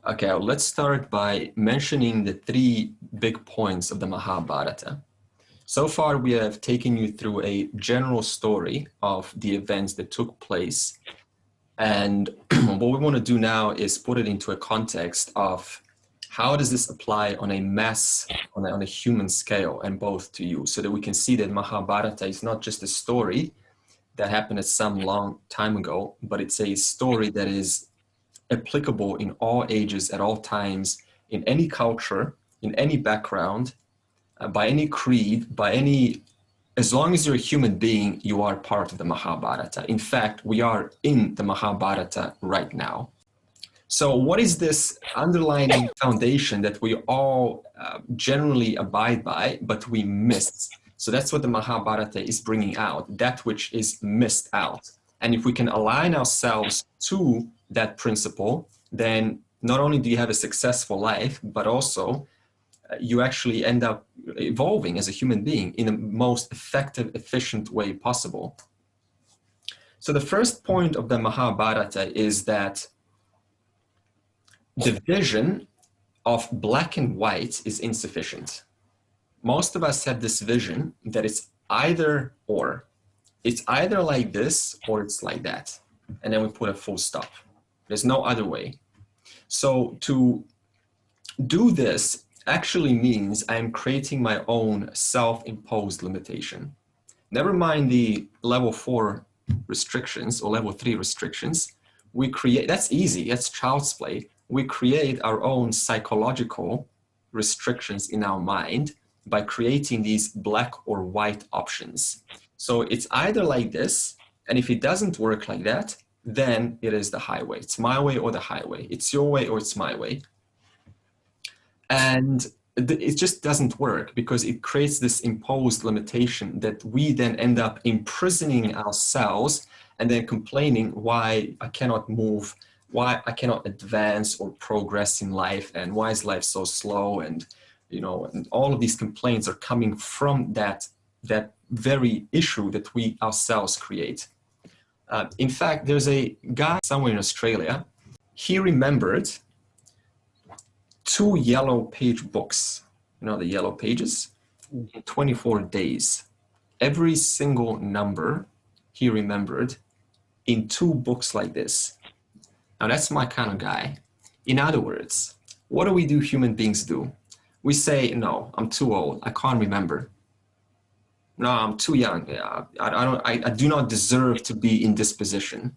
Okay, let's start by mentioning the three big points of the Mahabharata. So far, we have taken you through a general story of the events that took place. And what we want to do now is put it into a context of how does this apply on a mass, on a human scale, and both to you, so that we can see that Mahabharata is not just a story that happened at some long time ago, but it's a story that is applicable in all ages, at all times, in any culture, in any background, by any creed, as long as you're a human being, you are part of the Mahabharata. In fact, we are in the Mahabharata right now. So what is this underlying foundation that we all generally abide by, but we miss? So that's what the Mahabharata is bringing out, that which is missed out. And if we can align ourselves to that principle, then not only do you have a successful life, but also you actually end up evolving as a human being in the most effective, efficient way possible. So the first point of the Mahabharata is that the vision of black and white is insufficient. Most of us have this vision that it's either or. It's either like this or it's like that. And then we put a full stop. There's no other way. So to do this actually means I'm creating my own self-imposed limitation. Never mind the level 4 restrictions or level 3 restrictions. We create, that's easy, that's child's play. We create our own psychological restrictions in our mind by creating these black or white options. So it's either like this, and if it doesn't work like that, then it is the highway. It's my way or the highway. It's your way or it's my way. And it just doesn't work because it creates this imposed limitation that we then end up imprisoning ourselves and then complaining why I cannot move, why I cannot advance or progress in life, and why is life so slow, and and all of these complaints are coming from that very issue that we ourselves create. In fact, there's a guy somewhere in Australia. He remembered 2 yellow page books, the yellow pages, in 24 days. Every single number he remembered in 2 books like this. Now that's my kind of guy. In other words, what do we do, human beings do? We say, no, I'm too old, I can't remember. No, I'm too young, I do not deserve to be in this position.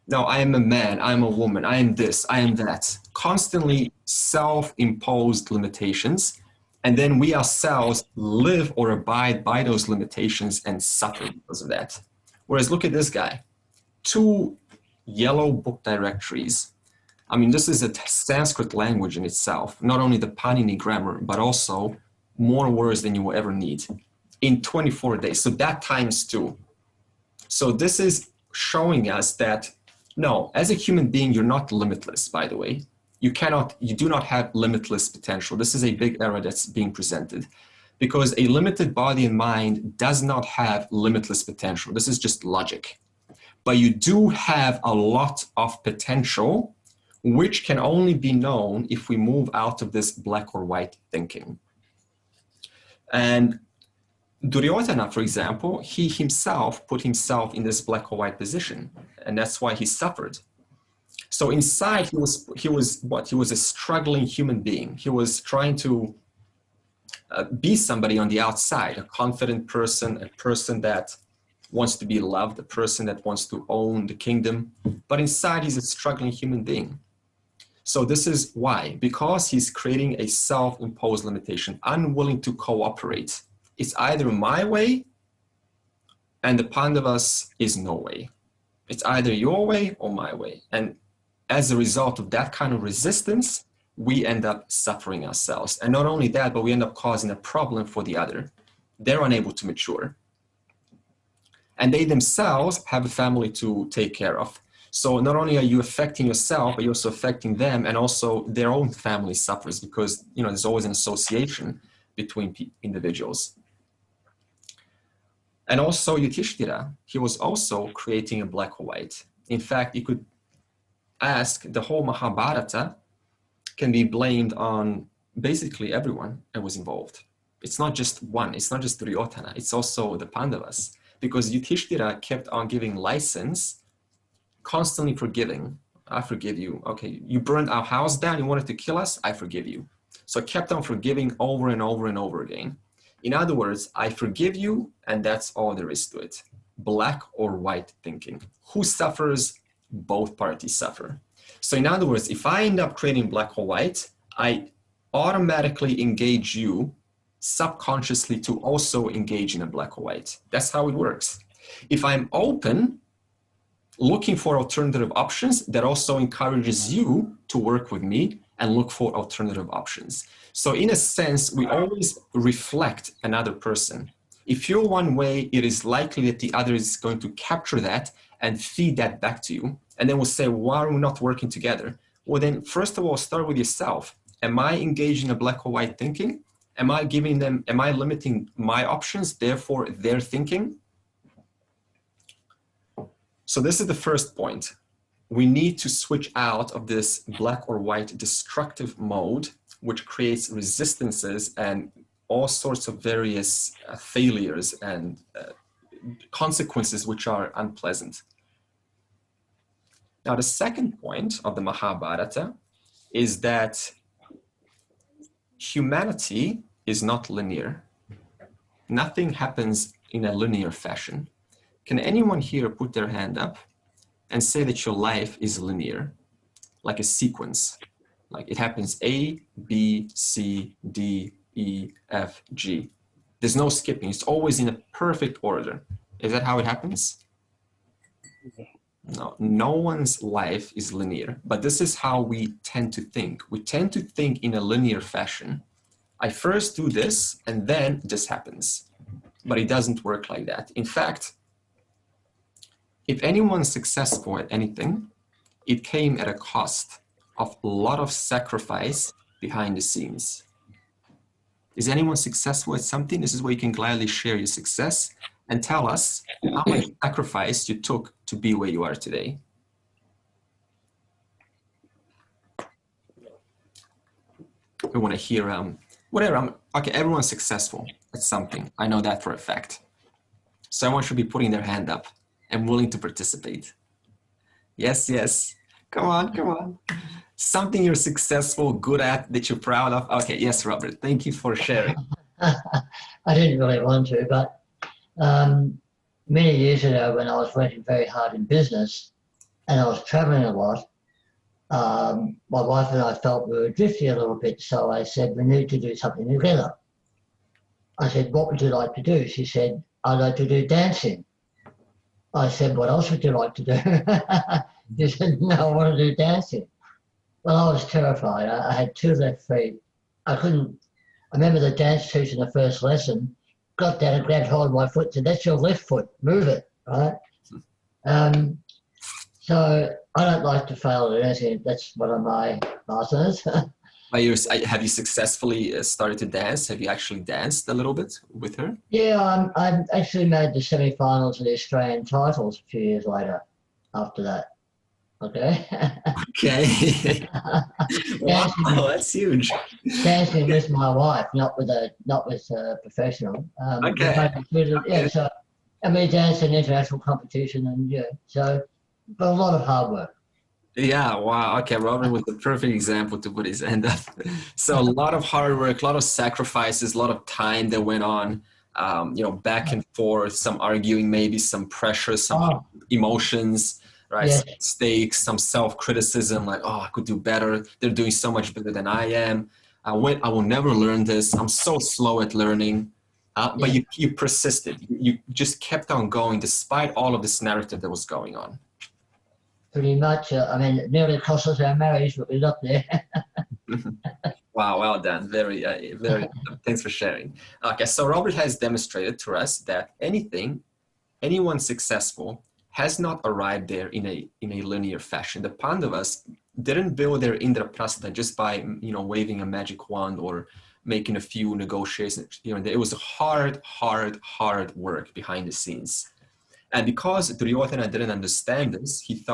No, I am a man, I am a woman, I am this, I am that. Constantly self-imposed limitations, and then we ourselves live or abide by those limitations and suffer because of that. Whereas look at this guy, 2 yellow book directories. I mean, this is a Sanskrit language in itself, not only the Panini grammar, but also more words than you will ever need in 24 days. So that times 2. So this is showing us that, no, as a human being, you're not limitless, by the way. You do not have limitless potential. This is a big error that's being presented, because a limited body and mind does not have limitless potential. This is just logic. But you do have a lot of potential, which can only be known if we move out of this black or white thinking. And Duryodhana, for example, he himself put himself in this black or white position, and that's why he suffered. So inside, he was a struggling human being. He was trying to be somebody on the outside, a confident person, a person that wants to be loved, a person that wants to own the kingdom. But inside, he's a struggling human being. So this is why, because he's creating a self-imposed limitation, unwilling to cooperate. It's either my way, and the Pandavas is no way. It's either your way or my way. And as a result of that kind of resistance, we end up suffering ourselves. And not only that, but we end up causing a problem for the other. They're unable to mature. And they themselves have a family to take care of. So not only are you affecting yourself, but you're also affecting them, and also their own family suffers because, there's always an association between individuals. And also Yudhishthira, he was also creating a black or white. In fact, you could ask the whole Mahabharata can be blamed on basically everyone that was involved. It's not just one, it's not just Duryodhana, it's also the Pandavas. Because Yudhishthira kept on giving license, constantly forgiving. I forgive you. Okay, you burned our house down, you wanted to kill us, I forgive you. So kept on forgiving over and over and over again. In other words, I forgive you, and that's all there is to it. Black or white thinking. Who suffers? Both parties suffer. So in other words, if I end up creating black or white, I automatically engage you subconsciously to also engage in a black or white. That's how it works. If I'm open, looking for alternative options, that also encourages you to work with me and look for alternative options. So in a sense, we always reflect another person. If you're one way, it is likely that the other is going to capture that and feed that back to you. And then we'll say, why are we not working together? Well, then first of all, start with yourself. Am I engaged in a black or white thinking? Am I limiting my options, therefore their thinking? So this is the first point. We need to switch out of this black or white destructive mode, which creates resistances and all sorts of various failures and consequences which are unpleasant. Now, the second point of the Mahabharata is that humanity is not linear. Nothing happens in a linear fashion. Can anyone here put their hand up and say that your life is linear, like a sequence? Like it happens A, B, C, D, E, F, G. There's no skipping. It's always in a perfect order. Is that how it happens? No, no one's life is linear, but this is how we tend to think. We tend to think in a linear fashion. I first do this and then this happens, but it doesn't work like that. In fact, if anyone's successful at anything, it came at a cost of a lot of sacrifice behind the scenes. Is anyone successful at something? This is where you can gladly share your success and tell us how much sacrifice you took to be where you are today. We want to hear, whatever, okay, everyone's successful at something. I know that for a fact. Someone should be putting their hand up and willing to participate. Yes, yes. Come on, come on. Something you're successful, good at, that you're proud of. Okay, yes, Robert, thank you for sharing. I didn't really want to, but many years ago when I was working very hard in business and I was traveling a lot, my wife and I felt we were drifting a little bit, so I said, we need to do something together. I said, what would you like to do? She said, I'd like to do dancing. I said, what else would you like to do? She said, no, I want to do dancing. Well, I was terrified. I had two left feet. I remember the dance teacher in the first lesson got down and grabbed hold of my foot and said, that's your left foot, move it, right? So I don't like to fail at anything. That's one of my masters. Have you successfully started to dance? Have you actually danced a little bit with her? Yeah, I actually made the semi-finals of the Australian titles a few years later after that. Okay. Okay. Wow, that's huge. Dancing with my wife, not with a professional. Okay. Yeah, so and we danced in international competition, and yeah, so but a lot of hard work. Yeah, wow. Okay, Robert was the perfect example to put his hand up. So a lot of hard work, a lot of sacrifices, a lot of time that went on, back and forth, some arguing, maybe some pressure, some emotions, right? Yes. Some mistakes, some self-criticism, like, oh, I could do better. They're doing so much better than I am. I will never learn this. I'm so slow at learning. But you persisted. You just kept on going despite all of this narrative that was going on. Pretty much. It nearly cost us our marriage, but we got there. Wow, well done. Very, very. Thanks for sharing. Okay, so Robert has demonstrated to us that anyone successful has not arrived there in a linear fashion. The Pandavas didn't build their Indraprastha just by waving a magic wand or making a few negotiations. It was hard work behind the scenes. And because Duryodhana didn't understand this, he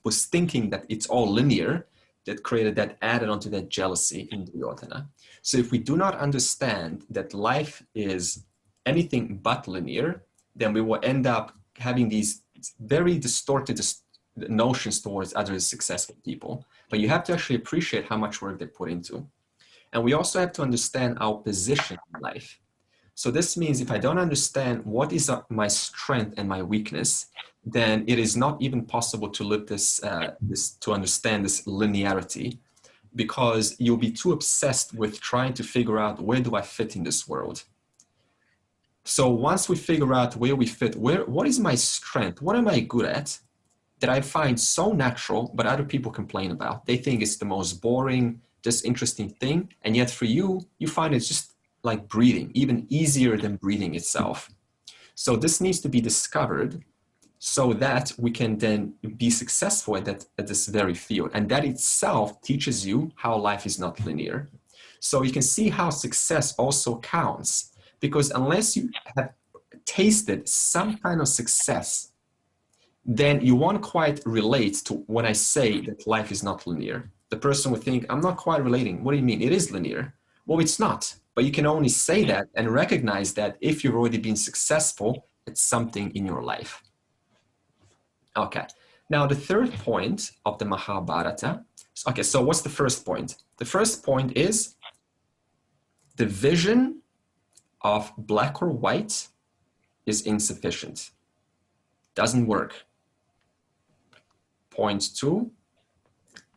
was thinking that it's all linear. that created, that added onto that jealousy in Duryodhana. So if we do not understand that life is anything but linear, then we will end up having these very distorted notions towards other successful people. But you have to actually appreciate how much work they put into. And we also have to understand our position in life. So this means if I don't understand what is my strength and my weakness, then it is not even possible to live to understand this linearity, because you'll be too obsessed with trying to figure out, where do I fit in this world? So once we figure out where we fit, what is my strength? What am I good at that I find so natural, but other people complain about? They think it's the most boring, disinteresting thing. And yet for you, you find it's just like breathing, even easier than breathing itself. So this needs to be discovered so that we can then be successful at this very field. And that itself teaches you how life is not linear. So you can see how success also counts, because unless you have tasted some kind of success, then you won't quite relate to when I say that life is not linear. The person would think, I'm not quite relating. What do you mean? It is linear. Well, it's not. But you can only say that and recognize that if you've already been successful at something in your life. Okay, now the third point of the Mahabharata. Okay, so what's the first point? The first point is the vision of black or white is insufficient. Doesn't work. Point two,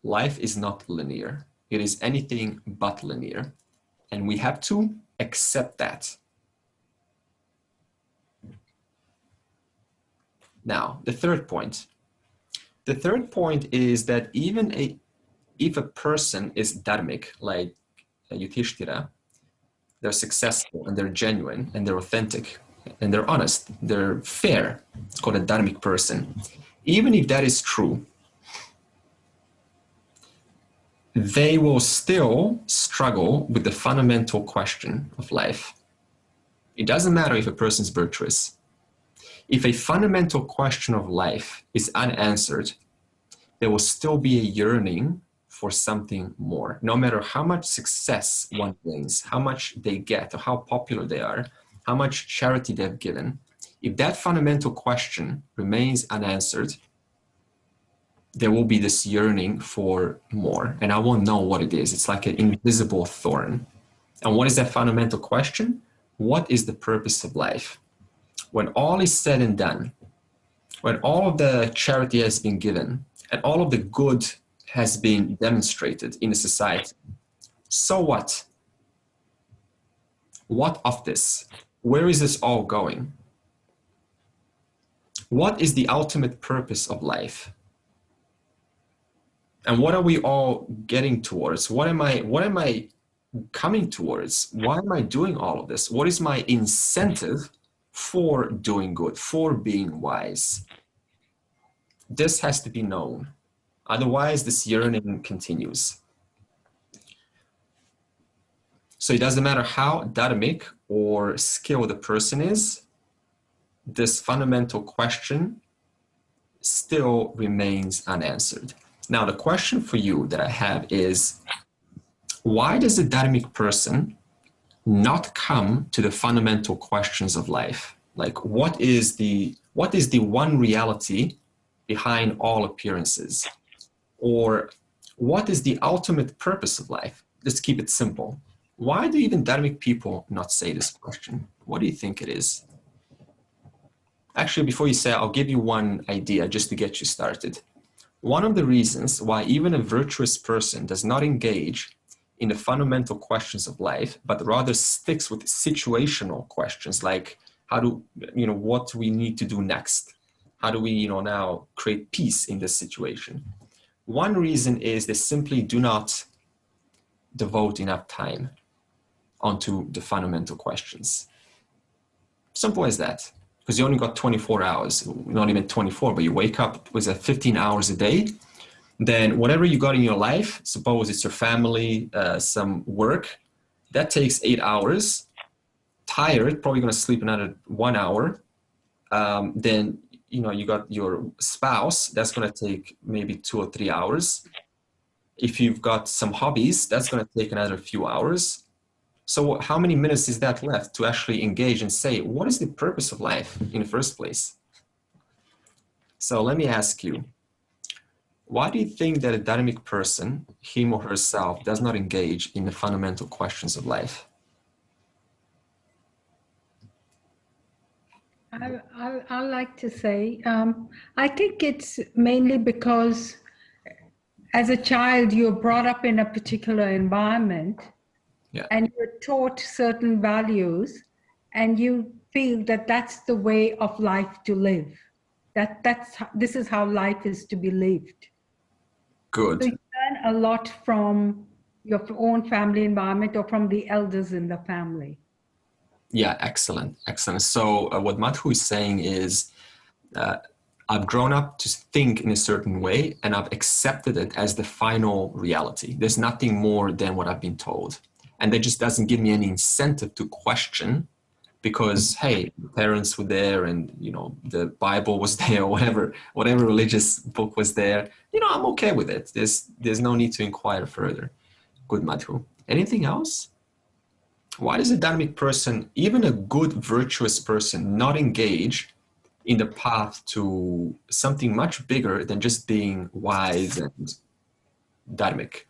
life is not linear. It is anything but linear. And we have to accept that. Now, the third point. The third point is that even if a person is dharmic, like Yudhishthira, they're successful and they're genuine and they're authentic and they're honest, they're fair. It's called a dharmic person. Even if that is true, they will still struggle with the fundamental question of life. It doesn't matter if a person is virtuous. If a fundamental question of life is unanswered, there will still be a yearning for something more. No matter how much success one gains, how much they get, or how popular they are, how much charity they've given, if that fundamental question remains unanswered, there will be this yearning for more. And I won't know what it is. It's like an invisible thorn. And what is that fundamental question? What is the purpose of life? When all is said and done, when all of the charity has been given, and all of the good has been demonstrated in a society, so what? What of this? Where is this all going? What is the ultimate purpose of life? And what are we all getting towards? What am I coming towards? Why am I doing all of this? What is my incentive for doing good, for being wise? This has to be known. Otherwise, this yearning continues. So it doesn't matter how dharmic or skilled the person is, this fundamental question still remains unanswered. Now, the question for you that I have is, why does a dharmic person not come to the fundamental questions of life? Like, what is the one reality behind all appearances? Or what is the ultimate purpose of life? Let's keep it simple. Why do even dharmic people not say this question? What do you think it is? Actually, before you say, I'll give you one idea just to get you started. One of the reasons why even a virtuous person does not engage in the fundamental questions of life, but rather sticks with situational questions like what we need to do next? How do we, now create peace in this situation? One reason is they simply do not devote enough time onto the fundamental questions. Simple as that. Because you only got 24 hours, not even 24, but you wake up with 15 hours a day. Then whatever you got in your life, suppose it's your family, some work, that takes 8 hours. Tired, probably going to sleep another 1 hour. Then you got your spouse, that's going to take maybe 2 or 3 hours. If you've got some hobbies, that's going to take another few hours. So how many minutes is that left to actually engage and say, what is the purpose of life in the first place? So let me ask you, why do you think that a dynamic person, him or herself, does not engage in the fundamental questions of life? I like to say, I think it's mainly because as a child, you're brought up in a particular environment, Yeah. and you're taught certain values, and you feel that that's the way of life to live. This is how life is to be lived. Good. So you learn a lot from your own family environment or from the elders in the family. Yeah, excellent, excellent. So what Madhu is saying is, I've grown up to think in a certain way, and I've accepted it as the final reality. There's nothing more than what I've been told. And that just doesn't give me any incentive to question, because, hey, the parents were there, and, you know, the Bible was there, or whatever religious book was there. You know, I'm okay with it. There's no need to inquire further. Good, Madhu. Anything else? Why does a dynamic person, even a good, virtuous person, not engage in the path to something much bigger than just being wise and dynamic?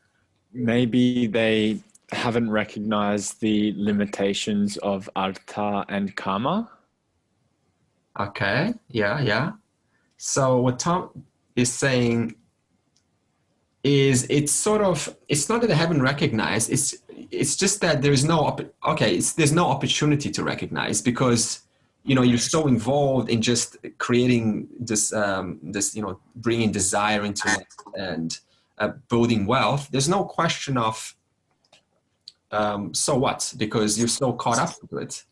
Maybe they haven't recognized the limitations of artha and karma. Okay, yeah. So what Tom is saying is, it's not that they haven't recognized, it's just that there's no opportunity to recognize, because, you know, you're so involved in just creating this you know, bringing desire into life and building wealth. There's no question of so what, because you're so caught up with it.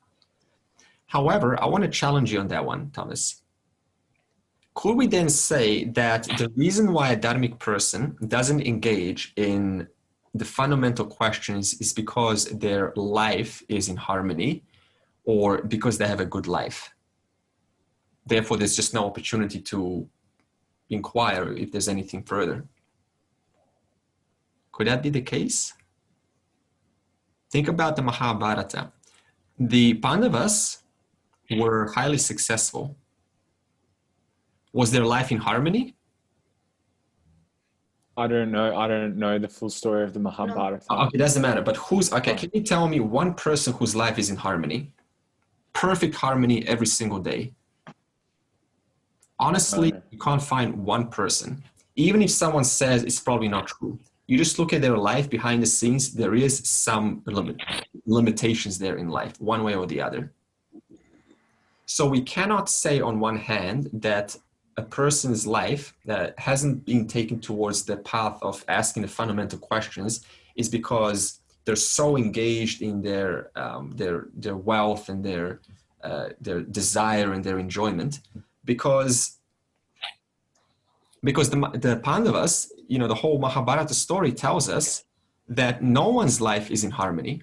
However, I want to challenge you on that one, Thomas. Could we then say that the reason why a dynamic person doesn't engage in the fundamental questions is because their life is in harmony, or because they have a good life? Therefore, there's just no opportunity to inquire if there's anything further. Could that be the case? Think about the Mahabharata. The Pandavas were highly successful. Was their life in harmony? I don't know the full story of the Mahabharata. Okay, doesn't matter. But can you tell me one person whose life is in harmony? Perfect harmony every single day. Honestly, you can't find one person. Even if someone says it's probably not true, you just look at their life behind the scenes, there is some limitations there in life, one way or the other. So we cannot say on one hand that a person's life that hasn't been taken towards the path of asking the fundamental questions is because they're so engaged in their wealth and their desire and their enjoyment, because the Pandavas, you know, the whole Mahabharata story tells us that no one's life is in harmony,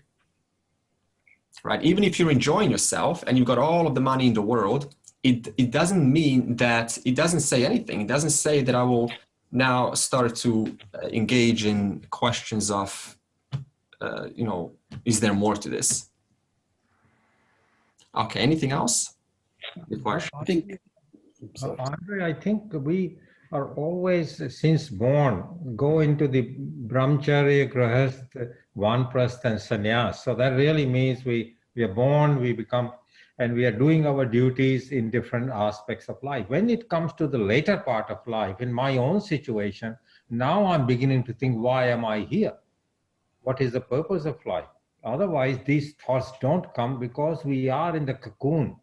right? Even if you're enjoying yourself and you've got all of the money in the world, it doesn't mean that, it doesn't say anything. It doesn't say that I will now start to engage in questions of, you know, is there more to this? Okay, anything else? Good question. I think, Andre, I think we are always, since born, go into the brahmacharya, grahastha, vanprastha, and sannyas. So that really means we are born, we become, and we are doing our duties in different aspects of life. When it comes to the later part of life, in my own situation, now I'm beginning to think, why am I here? What is the purpose of life? Otherwise, these thoughts don't come, because we are in the cocoon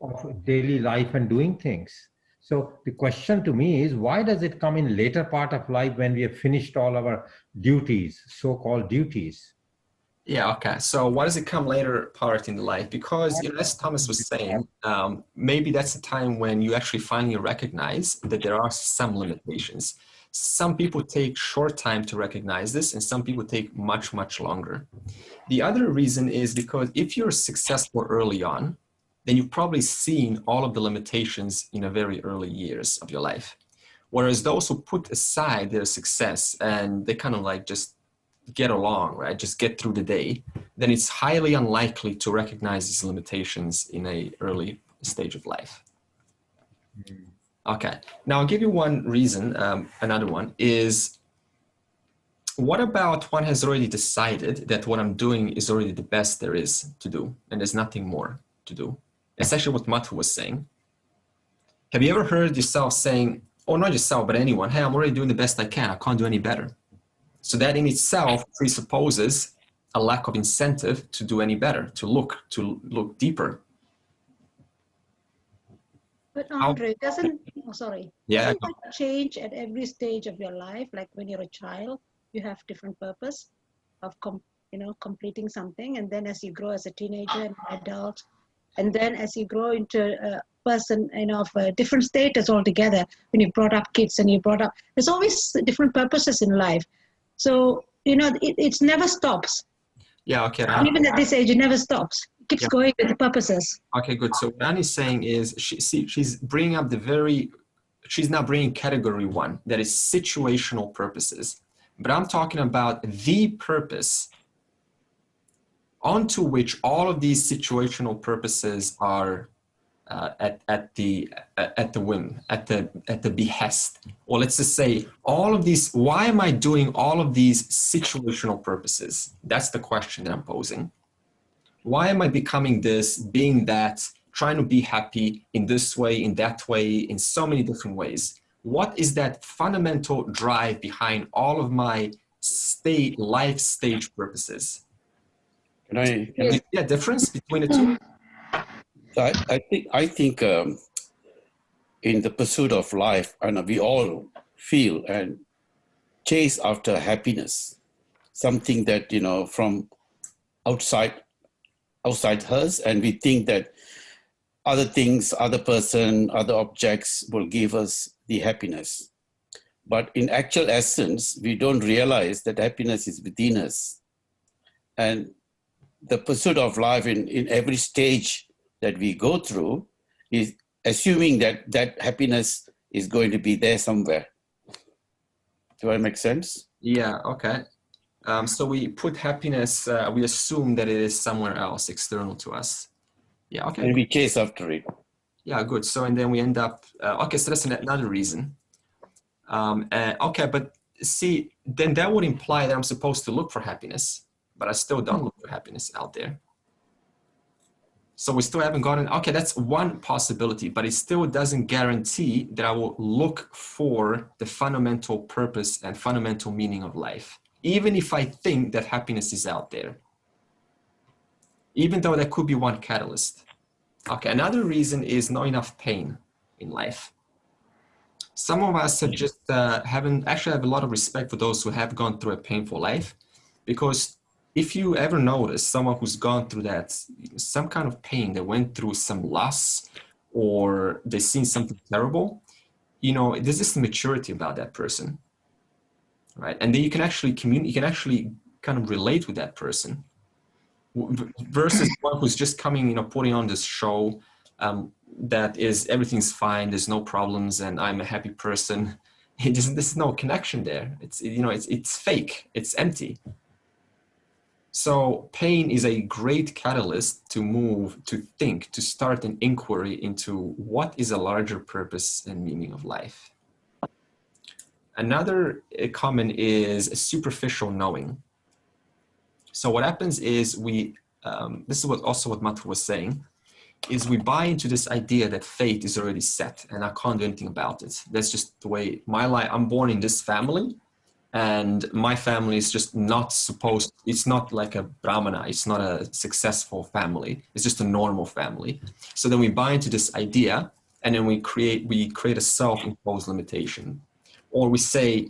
of daily life and doing things. So the question to me is, why does it come in later part of life when we have finished all our duties, so-called duties? Yeah, okay. So why does it come later part in the life? Because, you know, as Thomas was saying, maybe that's a time when you actually finally recognize that there are some limitations. Some people take short time to recognize this, and some people take much, much longer. The other reason is because if you're successful early on, then you've probably seen all of the limitations in the very early years of your life. Whereas those who put aside their success and they kind of like just get along, right? Just get through the day, then it's highly unlikely to recognize these limitations in a early stage of life. Okay, now I'll give you one reason. Another one is, what about one has already decided that what I'm doing is already the best there is to do, and there's nothing more to do? That's actually what Mathu was saying. Have you ever heard yourself saying, or not yourself, but anyone, hey, I'm already doing the best I can, I can't do any better? So that in itself presupposes a lack of incentive to do any better, to look But deeper. Andre, doesn't that change at every stage of your life? Like when you're a child, you have different purpose of completing something, and then as you grow as a teenager and adult, and then as you grow into a person of a different status altogether, when you brought up kids and there's always different purposes in life. So it never stops. Yeah, okay. Even at this age, it never stops. It keeps going with the purposes. Okay, good. So what Annie's saying is she's bringing up she's now bringing category one, that is situational purposes. But I'm talking about the purpose onto which all of these situational purposes are at the whim, at the behest. Or let's just say all of these, why am I doing all of these situational purposes? That's the question that I'm posing. Why am I becoming this, being that, trying to be happy in this way, in that way, in so many different ways? What is that fundamental drive behind all of my life stage purposes? Can I see a difference between the two? I think in the pursuit of life, and we all feel and chase after happiness, something that from outside us, and we think that other things, other person, other objects will give us the happiness. But in actual essence, we don't realize that happiness is within us. And the pursuit of life in every stage that we go through is assuming that happiness is going to be there somewhere. Do I make sense? Yeah, okay. So we put happiness, we assume that it is somewhere else, external to us. Yeah, okay. And we chase after it. Yeah, good. So, and then we end up, okay, so that's another reason. Okay, but see, then that would imply that I'm supposed to look for happiness, but I still don't look for happiness out there. So we still haven't gotten, okay, that's one possibility, but it still doesn't guarantee that I will look for the fundamental purpose and fundamental meaning of life, even if I think that happiness is out there, even though that could be one catalyst. Okay, another reason is not enough pain in life. Some of us have just actually have a lot of respect for those who have gone through a painful life, because if you ever notice someone who's gone through that, some kind of pain, they went through some loss or they've seen something terrible, there's this maturity about that person, right? And then you can actually communicate, you can actually kind of relate with that person versus one who's just coming, putting on this show that is everything's fine, there's no problems, and I'm a happy person. There's no connection there. It's fake, it's empty. So pain is a great catalyst to move, to think, to start an inquiry into what is a larger purpose and meaning of life. Another common is a superficial knowing. So what happens is this is also what Mathu was saying, is we buy into this idea that fate is already set and I can't do anything about it. That's just the way my life, I'm born in this family, and my family is just it's not like a brahmana, it's not a successful family, it's just a normal family. So then we buy into this idea, and then we create a self-imposed limitation. Or we say,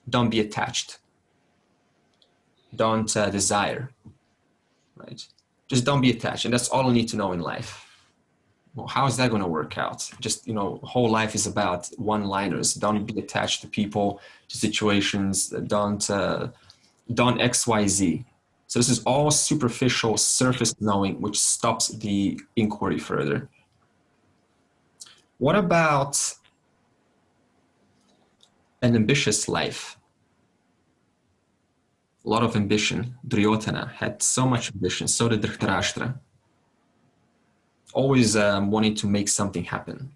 don't be attached, don't desire, right? Just don't be attached, and that's all I need to know in life. Well, how is that going to work out? Just, whole life is about one-liners. Don't be attached to people, to situations. Don't X, Y, Z. So this is all superficial, surface knowing, which stops the inquiry further. What about an ambitious life. A lot of ambition. Duryodhana had so much ambition, so did Dhritarashtra. Always wanting to make something happen,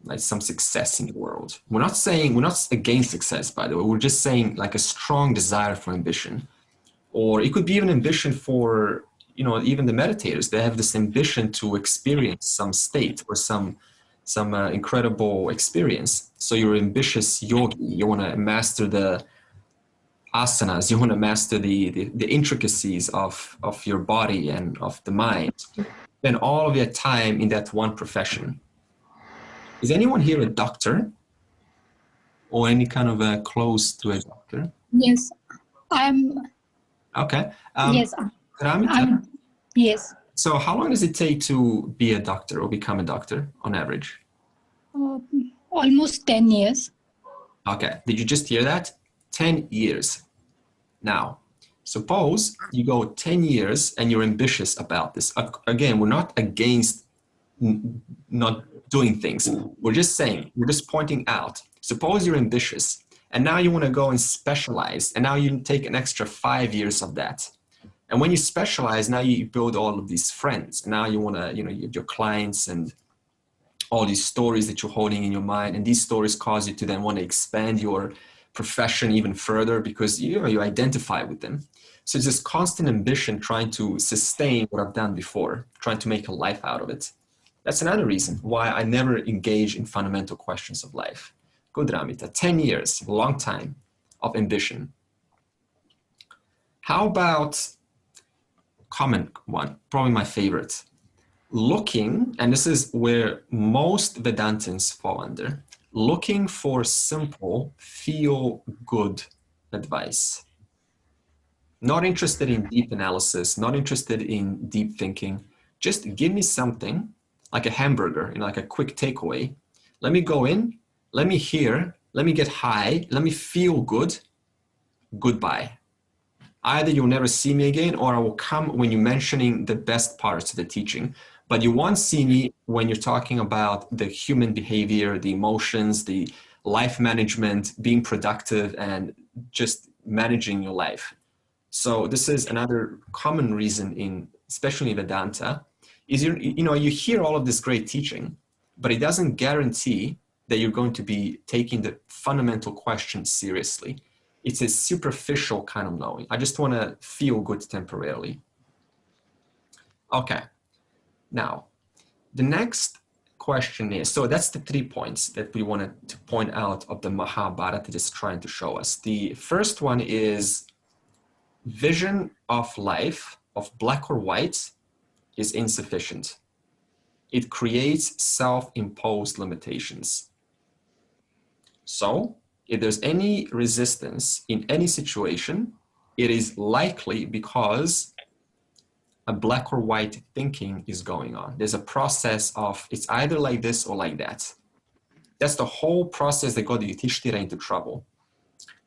like some success in the world. We're not against success, by the way. We're just saying like a strong desire for ambition. Or it could be even ambition for, even the meditators. They have this ambition to experience some state or some incredible experience. So you're an ambitious yogi. You want to master the asanas. You want to master the intricacies of your body and of the mind. Spend all of your time in that one profession. Is anyone here a doctor? Or any kind of close to a doctor? Yes, I'm. Okay. Yes, Ramita, yes. so how long does it take to be a doctor or become a doctor on average? Almost 10 years. Okay. Did you just hear that? 10 years. Now, suppose you go 10 years and you're ambitious about this. Again, we're not against not doing things. We're just pointing out. Suppose you're ambitious and now you want to go and specialize, and now you take an extra 5 years of that. And when you specialize, now you build all of these friends. And now you want to, your clients and all these stories that you're holding in your mind. And these stories cause you to then want to expand your profession even further because you identify with them. So it's this constant ambition trying to sustain what I've done before, trying to make a life out of it. That's another reason why I never engage in fundamental questions of life. Good, Ramita. 10 years, a long time of ambition. How about common one, probably my favorite. Looking, and this is where most Vedantins fall under, looking for simple, feel-good advice. Not interested in deep analysis, not interested in deep thinking. Just give me something like a hamburger, like a quick takeaway. Let me go in, let me hear, let me get high, let me feel good. Goodbye. Either you'll never see me again, or I will come when you're mentioning the best parts of the teaching. But you won't see me when you're talking about the human behavior, the emotions, the life management, being productive, and just managing your life. So this is another common reason especially in Vedanta, is you hear all of this great teaching, but it doesn't guarantee that you're going to be taking the fundamental questions seriously. It's a superficial kind of knowing. I just want to feel good temporarily. Okay. Now, the next question is, so that's the 3 points that we wanted to point out of the Mahabharata that is trying to show us. The first one is vision of life, of black or white, is insufficient. It creates self-imposed limitations. So, if there's any resistance in any situation, it is likely because a black or white thinking is going on. There's a process of it's either like this or like that. That's the whole process that got Yudhishthira into trouble.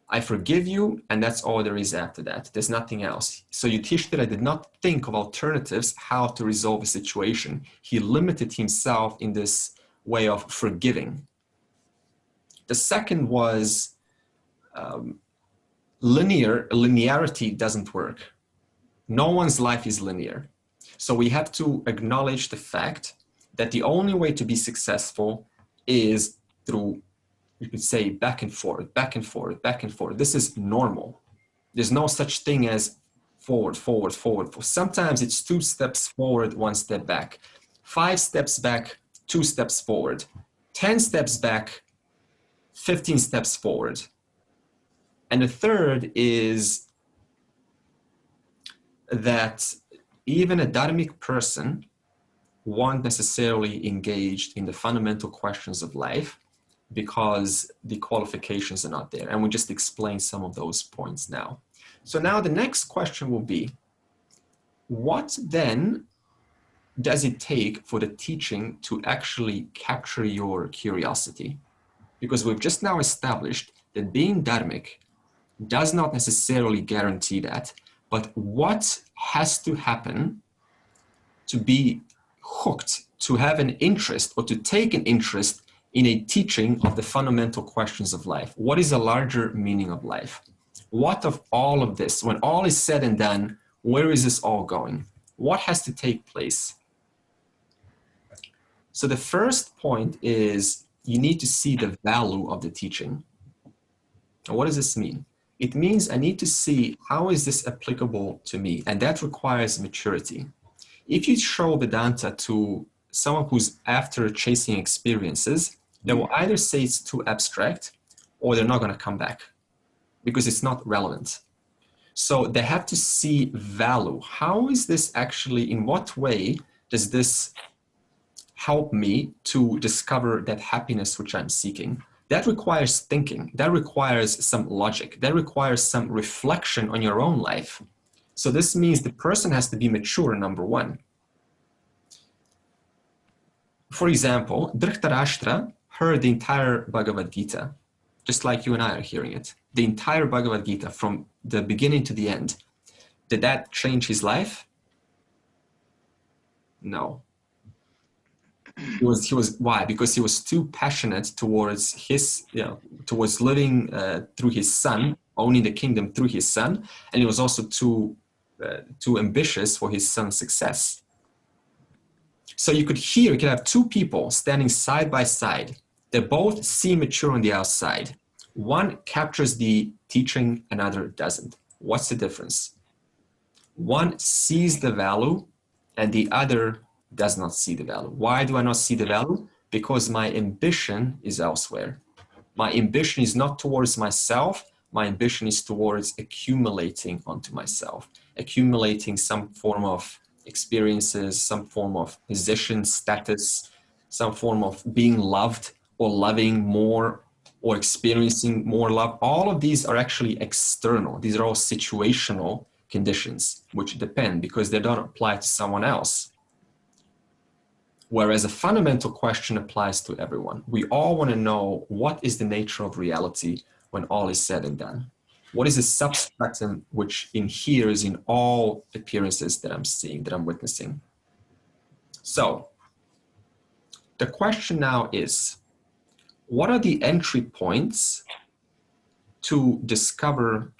I forgive you, and that's all there is after that. There's nothing else. So Yudhishthira did not think of alternatives, how to resolve a situation. He limited himself in this way of forgiving. The second was linearity doesn't work. No one's life is linear. So we have to acknowledge the fact that the only way to be successful is through, you could say, back and forth, back and forth, back and forth. This is normal. There's no such thing as forward, forward, forward. Sometimes it's 2 steps forward, 1 step back. 5 steps back, 2 steps forward. 10 steps back, 15 steps forward. And the third is that even a dharmic person won't necessarily engage in the fundamental questions of life because the qualifications are not there. And we just explained some of those points now. So now the next question will be, what then does it take for the teaching to actually capture your curiosity? Because we've just now established that being dharmic does not necessarily guarantee that, but what has to happen to be hooked, to have an interest or to take an interest in a teaching of the fundamental questions of life. What is the larger meaning of life? What of all of this, when all is said and done, where is this all going? What has to take place? So the first point is you need to see the value of the teaching. And what does this mean? It means I need to see how is this applicable to me, and that requires maturity. If you show Vedanta to someone who's after chasing experiences, they will either say it's too abstract or they're not going to come back because it's not relevant. So they have to see value. How is this actually, in what way does this help me to discover that happiness which I'm seeking? That requires thinking. That requires some logic. That requires some reflection on your own life. So this means the person has to be mature, number one. For example, Dhritarashtra heard the entire Bhagavad Gita, just like you and I are hearing it. The entire Bhagavad Gita from the beginning to the end. Did that change his life? No. He was why? Because he was too passionate towards his, towards living through his son, owning the kingdom through his son, and he was also too ambitious for his son's success. So you could have two people standing side by side. They both seem mature on the outside. One captures the teaching, another doesn't. What's the difference? One sees the value, and the other does not see the value. Why do I not see the value? Because my ambition is elsewhere. My ambition is not towards myself. My ambition is towards accumulating onto myself, accumulating some form of experiences, some form of position, status, some form of being loved or loving more or experiencing more love. All of these are actually external. These are all situational conditions which depend because they don't apply to someone else. Whereas a fundamental question applies to everyone. We all want to know what is the nature of reality when all is said and done. What is the substratum which inheres in all appearances that I'm seeing, that I'm witnessing? So the question now is, what are the entry points to discover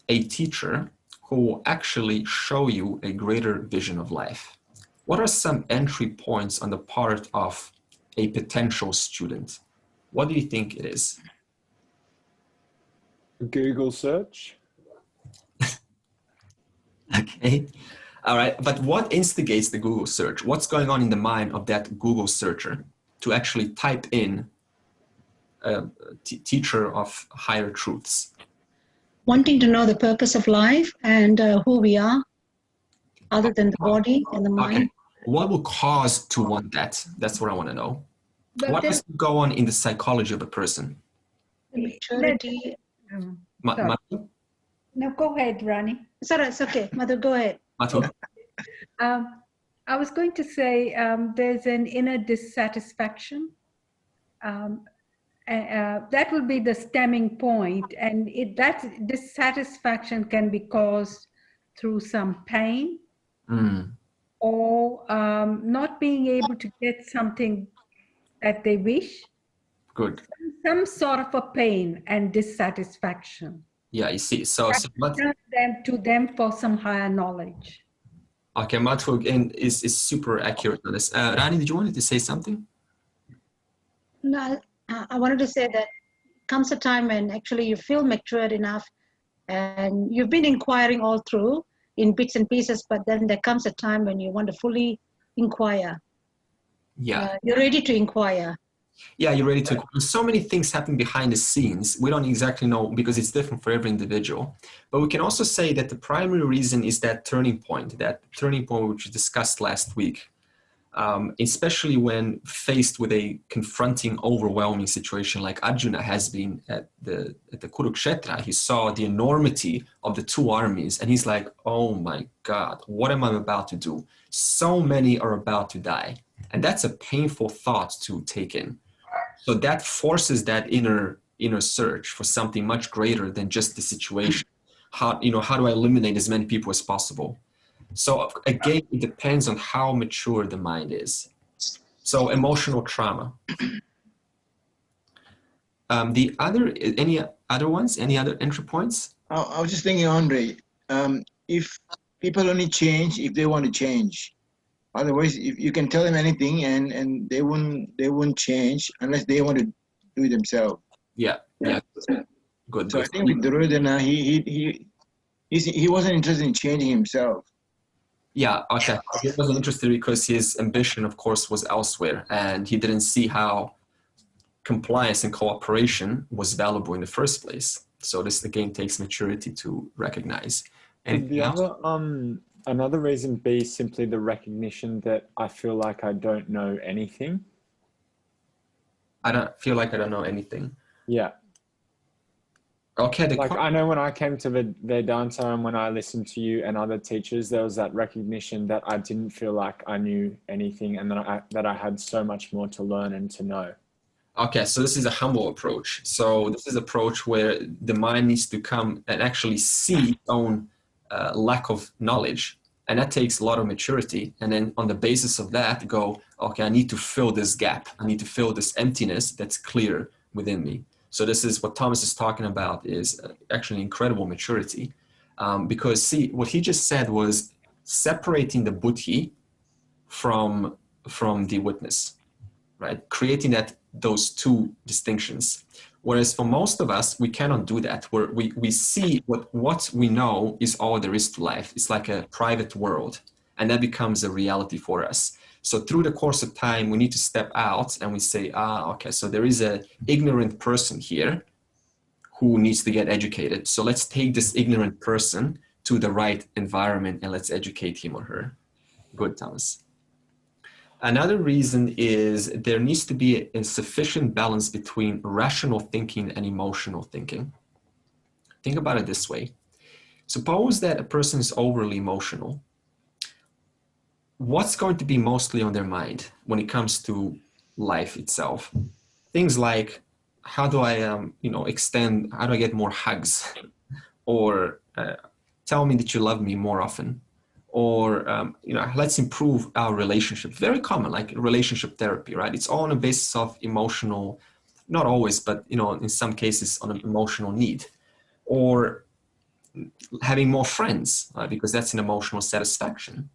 a teacher who will actually show you a greater vision of life? What are some entry points on the part of a potential student? What do you think it is? Google search. Okay. All right. But what instigates the Google search? What's going on in the mind of that Google searcher to actually type in a teacher of higher truths? Wanting to know the purpose of life and who we are, other than the body and the mind. Okay. What will cause to want that? That's what I want to know. But what does go on in the psychology of a person? Maturity. No, go ahead, Rani. It's okay. Mother, go ahead. I was going to say there's an inner dissatisfaction. That will be the stemming point, and that dissatisfaction can be caused through some pain or not being able to get something that they wish. Good. Some sort of a pain and dissatisfaction. Yeah, you see. So to them for some higher knowledge. Okay, Mathu is super accurate on this. Rani, did you want to say something? No, I wanted to say that comes a time when actually you feel matured enough and you've been inquiring all through in bits and pieces, but then there comes a time when you want to fully inquire. Yeah. You're ready to inquire. Yeah, you're ready to. So many things happen behind the scenes. We don't exactly know because it's different for every individual. But we can also say that the primary reason is that turning point which we discussed last week. Especially when faced with a confronting, overwhelming situation like Arjuna has been at the Kurukshetra. He saw the enormity of the two armies and he's like, oh my God, what am I about to do? So many are about to die. And that's a painful thought to take in. So that forces that inner search for something much greater than just the situation. How do I eliminate as many people as possible? So again, it depends on how mature the mind is. So emotional trauma. Any other ones? Any other entry points? I was just thinking, Andre, if people only change if they want to change. Otherwise, if you can tell them anything and they won't change unless they want to do it themselves. Yeah. Good. So I think with Duryodhana, he wasn't interested in changing himself. Yeah, okay. He wasn't interested because his ambition, of course, was elsewhere, and he didn't see how compliance and cooperation was valuable in the first place. So this again takes maturity to recognize. And the other, another reason be simply the recognition that I feel like I don't know anything. I don't feel like I don't know anything. Yeah. Okay. Like I know when I came to Vedanta and when I listened to you and other teachers, there was that recognition that I didn't feel like I knew anything and that I had so much more to learn and to know. Okay, so this is a humble approach. So this is an approach where the mind needs to come and actually see its own lack of knowledge. And that takes a lot of maturity. And then on the basis of that, go, okay, I need to fill this gap. I need to fill this emptiness that's clear within me. So this is what Thomas is talking about, is actually incredible maturity. Because see, what he just said was separating the buddhi from the witness, right? Creating those two distinctions. Whereas for most of us, we cannot do that. Where we see what we know is all there is to life. It's like a private world, and that becomes a reality for us. So through the course of time, we need to step out and we say, okay, so there is an ignorant person here who needs to get educated. So let's take this ignorant person to the right environment and let's educate him or her. Good, Thomas. Another reason is there needs to be a sufficient balance between rational thinking and emotional thinking. Think about it this way. Suppose that a person is overly emotional. What's going to be mostly on their mind when it comes to life itself? Things like, how do I, how do I get more hugs? Or tell me that you love me more often. Or, let's improve our relationship. Very common, like relationship therapy, right? It's all on the basis of emotional, not always, but, in some cases on an emotional need. Or having more friends, because that's an emotional satisfaction.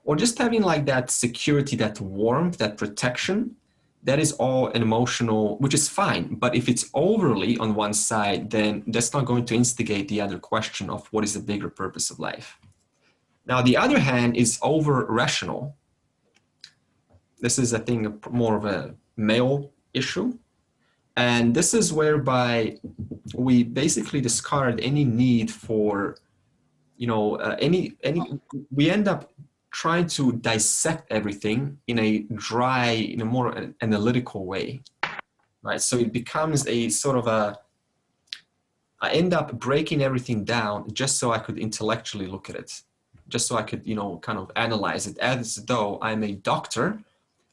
Or just having like that security, that warmth, that protection, that is all an emotional, which is fine. But if it's overly on one side, then that's not going to instigate the other question of what is the bigger purpose of life. Now, the other hand is over-rational. This is, I think, more of a male issue. And this is whereby we basically discard any need for, we end up trying to dissect everything in a dry, in a more analytical way, right? So it becomes a sort of I end up breaking everything down just so I could intellectually look at it, just so I could, kind of analyze it as though I'm a doctor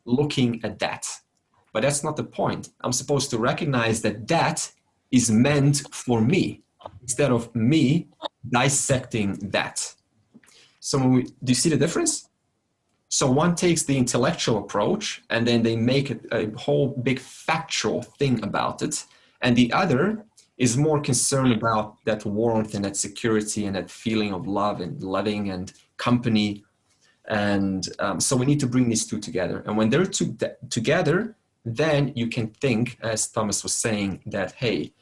looking at that. But that's not the point. I'm supposed to recognize that is meant for me instead of me dissecting that. So do you see the difference? So one takes the intellectual approach and then they make a whole big factual thing about it. And the other is more concerned about that warmth and that security and that feeling of love and loving and company. And so we need to bring these two together. And when they're together, then you can think, as Thomas was saying, that, hey,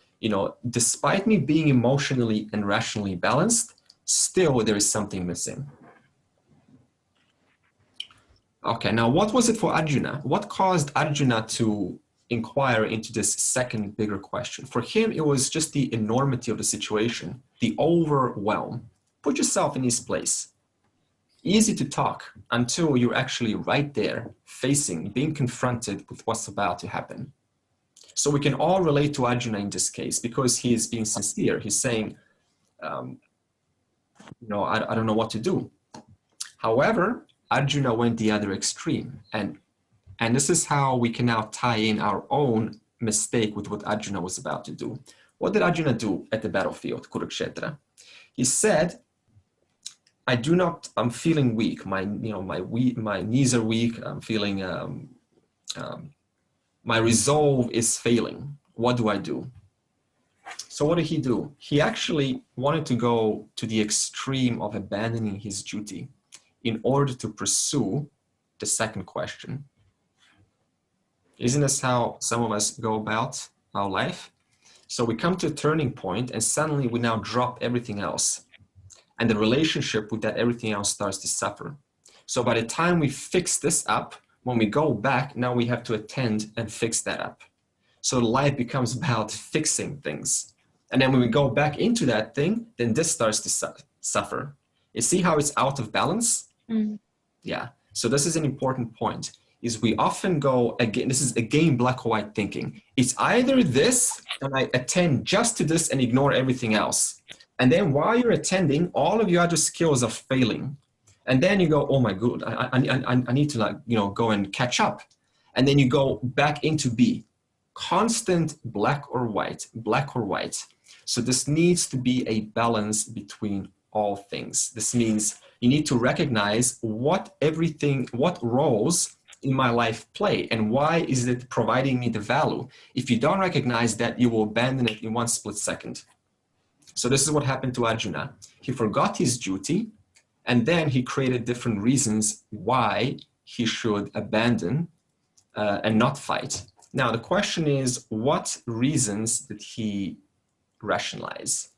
despite me being emotionally and rationally balanced, still there is something missing. Okay, now what was it for Arjuna? What caused Arjuna to inquire into this second bigger question? For him, it was just the enormity of the situation, the overwhelm. Put yourself in his place. Easy to talk until you're actually right there, facing, being confronted with what's about to happen. So we can all relate to Arjuna in this case because he is being sincere. He's saying, I don't know what to do. However, Arjuna went the other extreme. And this is how we can now tie in our own mistake with what Arjuna was about to do. What did Arjuna do at the battlefield, Kurukshetra? He said, I'm feeling weak. My knees are weak. I'm feeling, my resolve is failing. what do I do? So what did he do? He actually wanted to go to the extreme of abandoning his duty in order to pursue the second question. Isn't this how some of us go about our life? So we come to a turning point and suddenly we now drop everything else. And the relationship with that everything else starts to suffer. So by the time we fix this up, when we go back, now we have to attend and fix that up. So life becomes about fixing things. And then when we go back into that thing, then this starts to suffer. You see how it's out of balance? Mm. Yeah. So this is an important point, is we often go, again, this is again black or white thinking. It's either this, and I attend just to this and ignore everything else. And then while you're attending, all of your other skills are failing. And then you go, oh my God, I need to, like, you know, go and catch up. And then you go back into B. Constant black or white, black or white. So this needs to be a balance between all things. This means you need to recognize what roles in my life play and why is it providing me the value. If you don't recognize that, you will abandon it in one split second. So this is what happened to Arjuna. He forgot his duty, and then he created different reasons why he should abandon and not fight. Now, the question is, what reasons did he rationalize?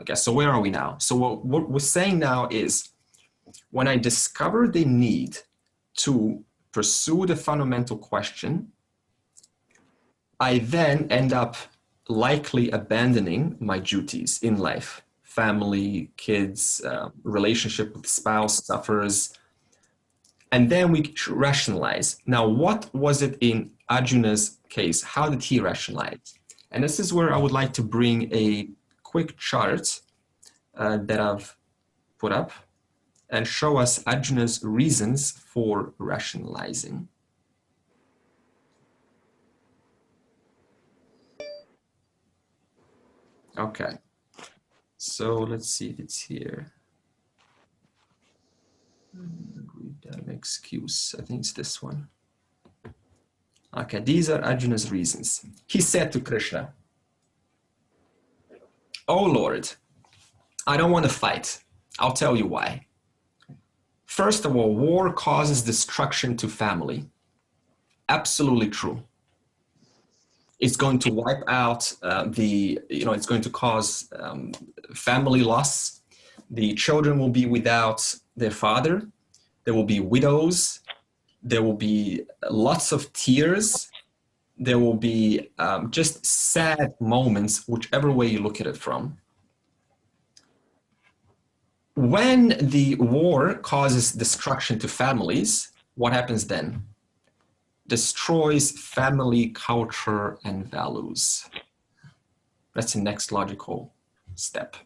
Okay, so where are we now? So what we're saying now is, when I discover the need to pursue the fundamental question, I then end up likely abandoning my duties in life. Family, kids, relationship with spouse suffers. And then we rationalize. Now, what was it in Arjuna's case? How did he rationalize? And this is where I would like to bring a quick chart that I've put up and show us Arjuna's reasons for rationalizing. Okay, so let's see if it's here. An excuse, I think it's this one. Okay, these are Arjuna's reasons. He said to Krishna, "Oh Lord, I don't want to fight. I'll tell you why. First of all, war causes destruction to family. Absolutely true. It's going to wipe out it's going to cause family loss. The children will be without their father. There will be widows. There will be lots of tears. There will be just sad moments, whichever way you look at it from. When the war causes destruction to families, what happens then? Destroys family culture and values. That's the next logical step.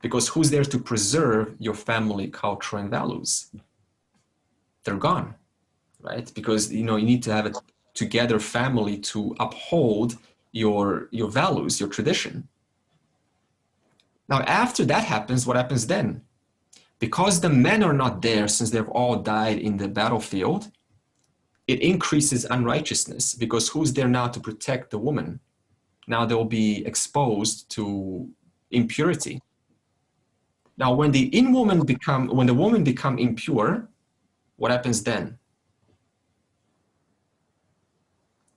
Because who's there to preserve your family culture and values? They're gone, right? Because you need to have a together family to uphold your values, your tradition. Now, after that happens, what happens then? Because the men are not there, since they've all died in the battlefield, it increases unrighteousness, because who's there now to protect the woman? Now they'll be exposed to impurity. Now, when the woman become impure, what happens then?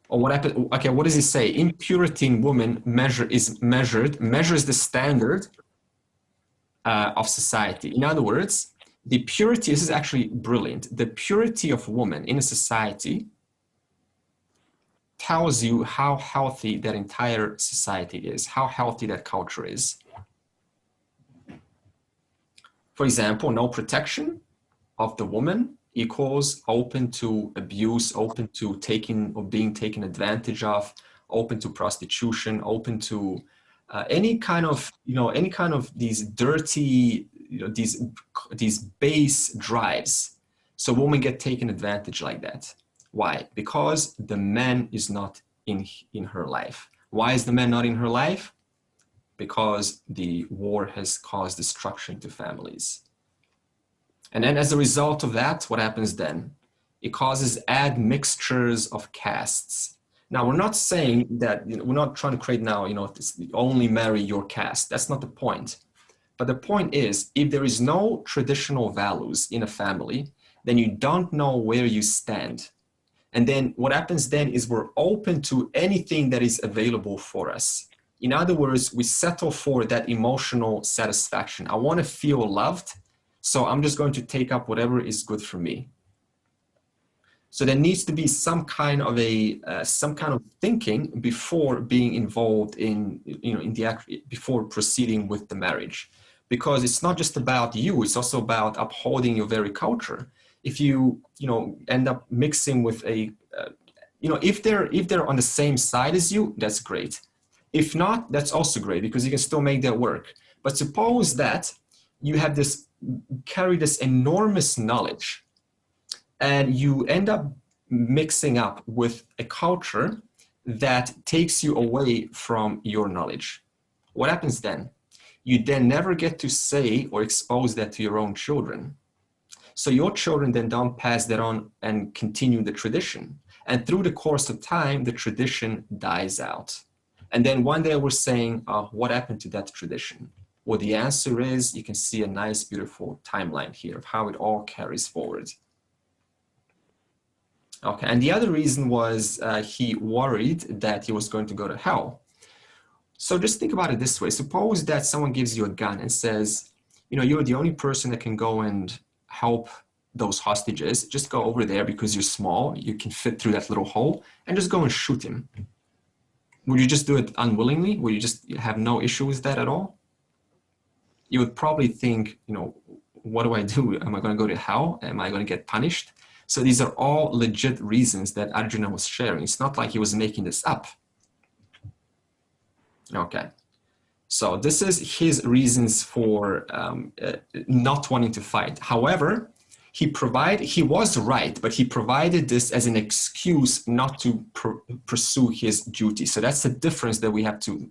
Or what happens? Okay, what does he say? Impurity in woman measures the standard of society. In other words, the purity, this is actually brilliant. The purity of woman in a society tells you how healthy that entire society is, how healthy that culture is. For example, no protection of the woman equals open to abuse, open to being taken advantage of, open to prostitution, open to any kind of these dirty, these base drives. So women get taken advantage like that. Why? Because the man is not in her life. Why is the man not in her life? Because the war has caused destruction to families. And then as a result of that, what happens then? It causes admixtures of castes. Now, we're not saying that, we're not trying to create now, only marry your caste. That's not the point. But the point is, if there is no traditional values in a family, then you don't know where you stand. And then what happens then is we're open to anything that is available for us. In other words, we settle for that emotional satisfaction. I want to feel loved, so I'm just going to take up whatever is good for me. So there needs to be some kind of thinking before being involved in, before proceeding with the marriage, because it's not just about you; it's also about upholding your very culture. If you end up mixing with if they're on the same side as you, that's great. If not, that's also great, because you can still make that work. But suppose that you have carry this enormous knowledge, and you end up mixing up with a culture that takes you away from your knowledge. What happens then? You then never get to say or expose that to your own children. So your children then don't pass that on and continue the tradition. And through the course of time, the tradition dies out. And then one day we're saying, what happened to that tradition? Well, the answer is, you can see a nice, beautiful timeline here of how it all carries forward. Okay, and the other reason was he worried that he was going to go to hell. So just think about it this way. Suppose that someone gives you a gun and says, you're the only person that can go and help those hostages. Just go over there because you're small, you can fit through that little hole, and just go and shoot him. Would you just do it unwillingly? Would you just have no issue with that at all? You would probably think, what do I do? Am I going to go to hell? Am I going to get punished? So these are all legit reasons that Arjuna was sharing. It's not like he was making this up. Okay. So this is his reasons for not wanting to fight. However, he was right, but he provided this as an excuse not to pursue his duty. So that's the difference that we have to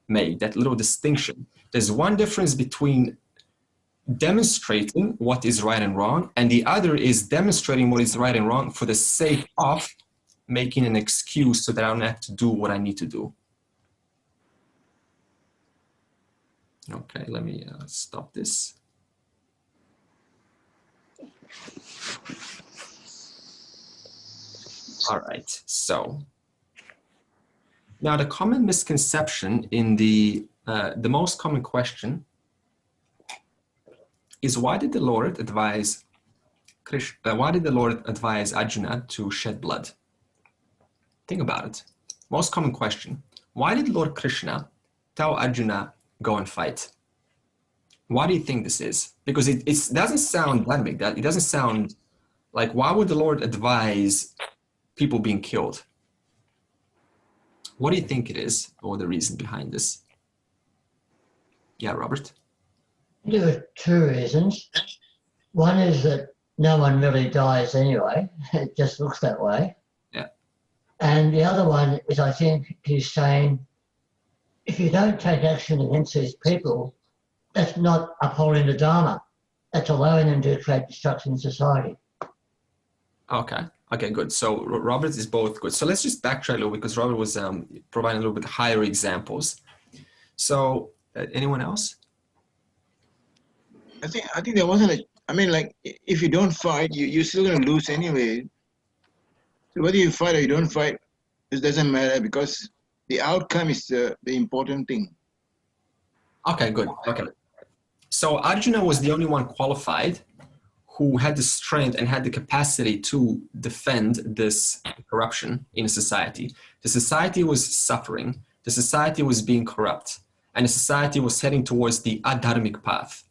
make, that little distinction. There's one difference between demonstrating what is right and wrong, and the other is demonstrating what is right and wrong for the sake of making an excuse so that I don't have to do what I need to do. Okay, let me stop this. All right, so now the common misconception in the most common question is, why did the Lord advise Arjuna to shed blood? Think about it. Most common question. Why did Lord Krishna tell Arjuna, go and fight? Why do you think this is? Because it doesn't sound dynamic. It doesn't sound like, why would the Lord advise people being killed? What do you think it is, or the reason behind this? Yeah, Robert? There are two reasons. One is that no one really dies anyway. It just looks that way. Yeah. And the other one is, I think he's saying, if you don't take action against these people, that's not upholding the Dharma. That's allowing them to create destruction in society. Okay, good. So Robert is both good. So let's just backtrack a little, because Robert was providing a little bit higher examples. So anyone else? I think there wasn't if you don't fight, you're still going to lose anyway. So whether you fight or you don't fight, it doesn't matter, because the outcome is the important thing. Okay, good. Okay. So Arjuna was the only one qualified who had the strength and had the capacity to defend this corruption in society. The society was suffering. The society was being corrupt. And the society was heading towards the adharmic path.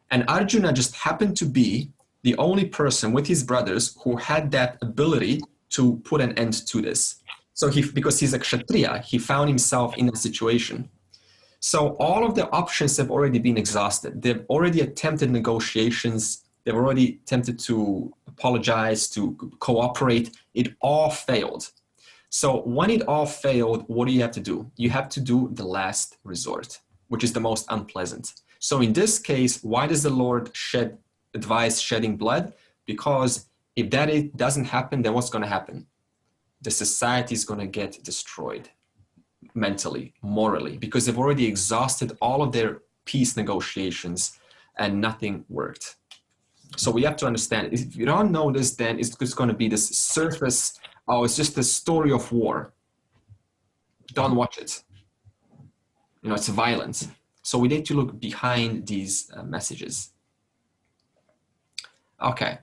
And Arjuna just happened to be the only person with his brothers who had that ability to put an end to this. So because he's a Kshatriya, he found himself in a situation. So all of the options have already been exhausted. They've already attempted negotiations. They've already attempted to apologize, to cooperate. It all failed. So when it all failed, what do you have to do? You have to do the last resort, which is the most unpleasant. So in this case, why does the Lord advise shedding blood? Because if that doesn't happen, then what's going to happen? the society is going to get destroyed mentally, morally, because they've already exhausted all of their peace negotiations and nothing worked. So we have to understand, if you don't know this, then it's just going to be this surface, oh, it's just a story of war. Don't watch it. You know, it's violent. So we need to look behind these messages. Okay,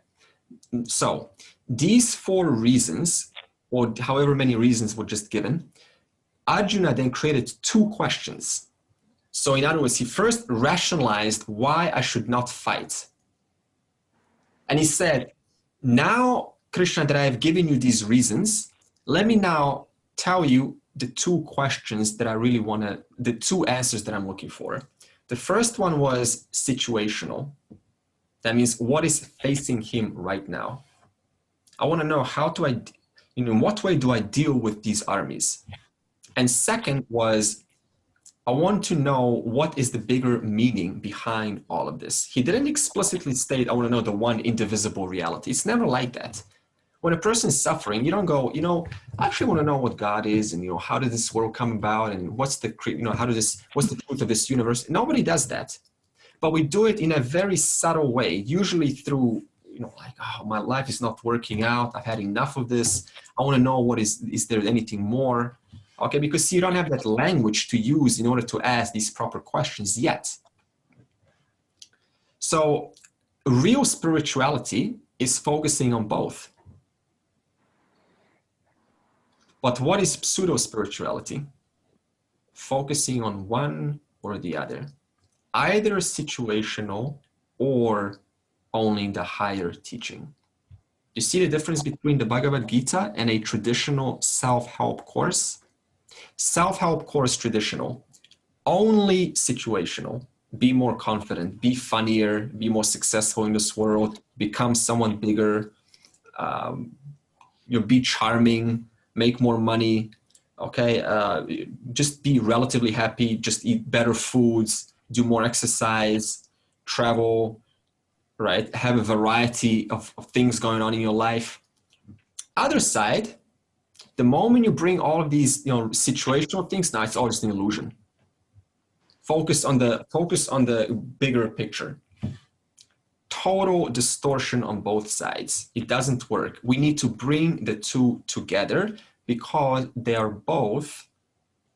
so these 4 reasons, or however many reasons were just given, Arjuna then created 2 questions. So in other words, he first rationalized why I should not fight. And he said, now, Krishna, that I have given you these reasons, let me now tell you the 2 questions that I really want to, the 2 answers that I'm looking for. The first one was situational. That means what is facing him right now. I want to know how do I, in what way do I deal with these armies? And second was, I want to know what is the bigger meaning behind all of this. He didn't explicitly state, I want to know the one indivisible reality. It's never like that. When a person is suffering, you don't go, I actually want to know what God is, and how did this world come about, and what's the, what's the truth of this universe? Nobody does that. But we do it in a very subtle way, usually through, like, oh, my life is not working out. I've had enough of this. I want to know is there anything more? Okay, because you don't have that language to use in order to ask these proper questions yet. So real spirituality is focusing on both. But what is pseudo-spirituality? Focusing on one or the other. Either situational or only in the higher teaching. You see the difference between the Bhagavad Gita and a traditional self-help course? Self-help course traditional, only situational. Be more confident, be funnier, be more successful in this world, become someone bigger, be charming, make more money, okay? Just be relatively happy, just eat better foods, do more exercise, travel, right? Have a variety of things going on in your life. Other side, the moment you bring all of these, situational things, now it's all just an illusion. Focus on the bigger picture. Total distortion on both sides. It doesn't work. We need to bring the 2 together because they are both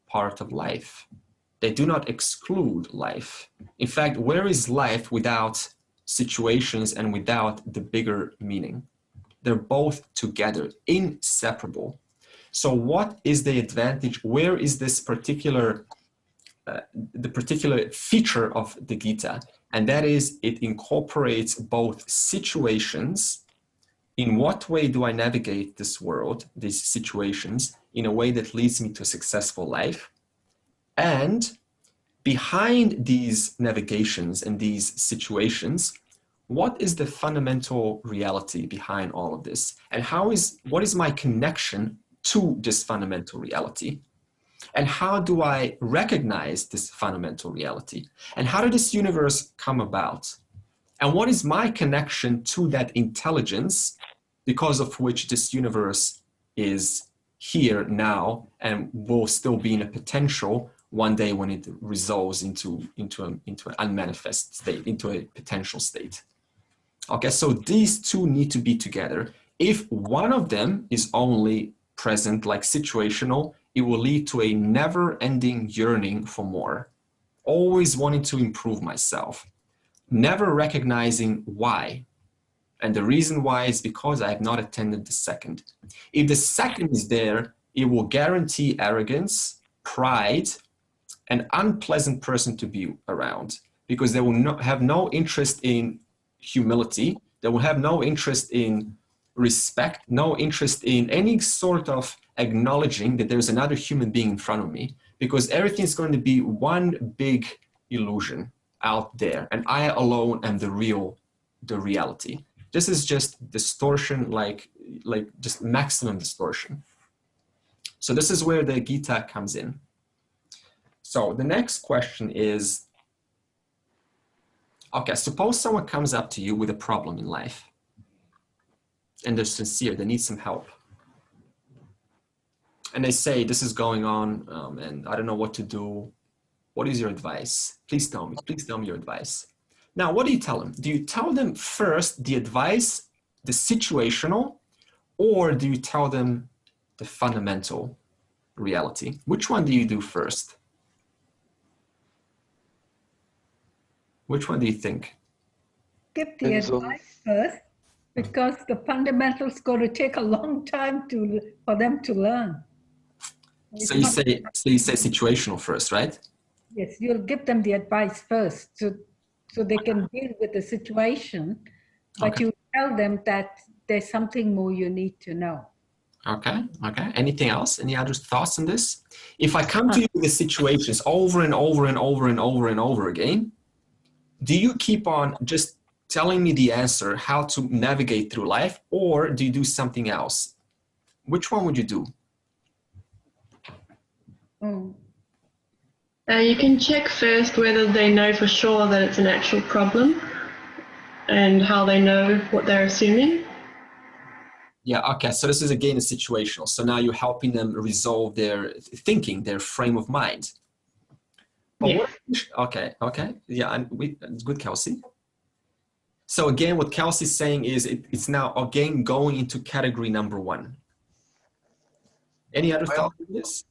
part of life. They do not exclude life. In fact, where is life without situations and without the bigger meaning? They're both together, inseparable. So what is the advantage? Where is this particular, the particular feature of the Gita? And that is, it incorporates both situations. In what way do I navigate this world, these situations, in a way that leads me to a successful life? And behind these navigations and these situations, what is the fundamental reality behind all of this? And what is my connection to this fundamental reality? And how do I recognize this fundamental reality? And how did this universe come about? And what is my connection to that intelligence because of which this universe is here now and will still be in a potential one day when it resolves into an unmanifest state, into a potential state? Okay, so these 2 need to be together. If one of them is only present, like situational, it will lead to a never-ending yearning for more, always wanting to improve myself, never recognizing why. And the reason why is because I have not attended the second. If the second is there, it will guarantee arrogance, pride, an unpleasant person to be around, because they will have no interest in humility. They will have no interest in respect, no interest in any sort of acknowledging that there's another human being in front of me, because everything's going to be one big illusion out there, and I alone am the reality. This is just distortion, like just maximum distortion. So this is where the Gita comes in. So the next question is, okay, suppose someone comes up to you with a problem in life, and they're sincere, they need some help. and they say, this is going on, and I don't know what to do. What is your advice? Please tell me your advice. Now, what do you tell them? Do you tell them first the advice, the situational, or do you tell them the fundamental reality? Which one do you do first? Which one do you think? Give the advice first, because the fundamentals going to take a long time for them to learn. So you say situational first, right? Yes, you'll give them the advice first, so they can deal with the situation, but okay. You tell them that there's something more you need to know. Okay. Anything else? Any other thoughts on this? If I come to you with the situations over and over and over and over and over again, do you keep on just telling me the answer, how to navigate through life, or do you do something else? Which one would you do? You can check first whether they know for sure that it's an actual problem and how they know what they're assuming. Yeah, okay, so this is again a situational. So now you're helping them resolve their thinking, their frame of mind. Yeah. Okay. Yeah, and it's good, Kelsey. So again, what Kelsey's saying is it's now again going into category number 1. Any other thoughts on this?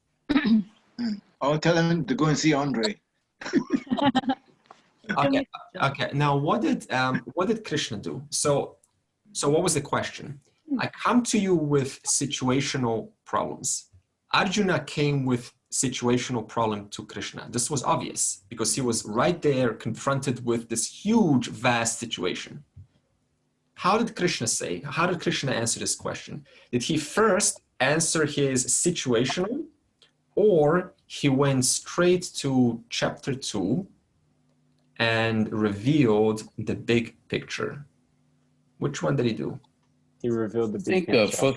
I'll tell them to go and see Andre. Okay. Now, what did Krishna do? So what was the question? I come to you with situational problems. Arjuna came with situational problem to Krishna. This was obvious because he was right there confronted with this huge, vast situation. How did Krishna say? How did Krishna answer this question? Did he first answer his situational, or he went straight to chapter 2 and revealed the big picture? Which one did he do? He revealed the big picture.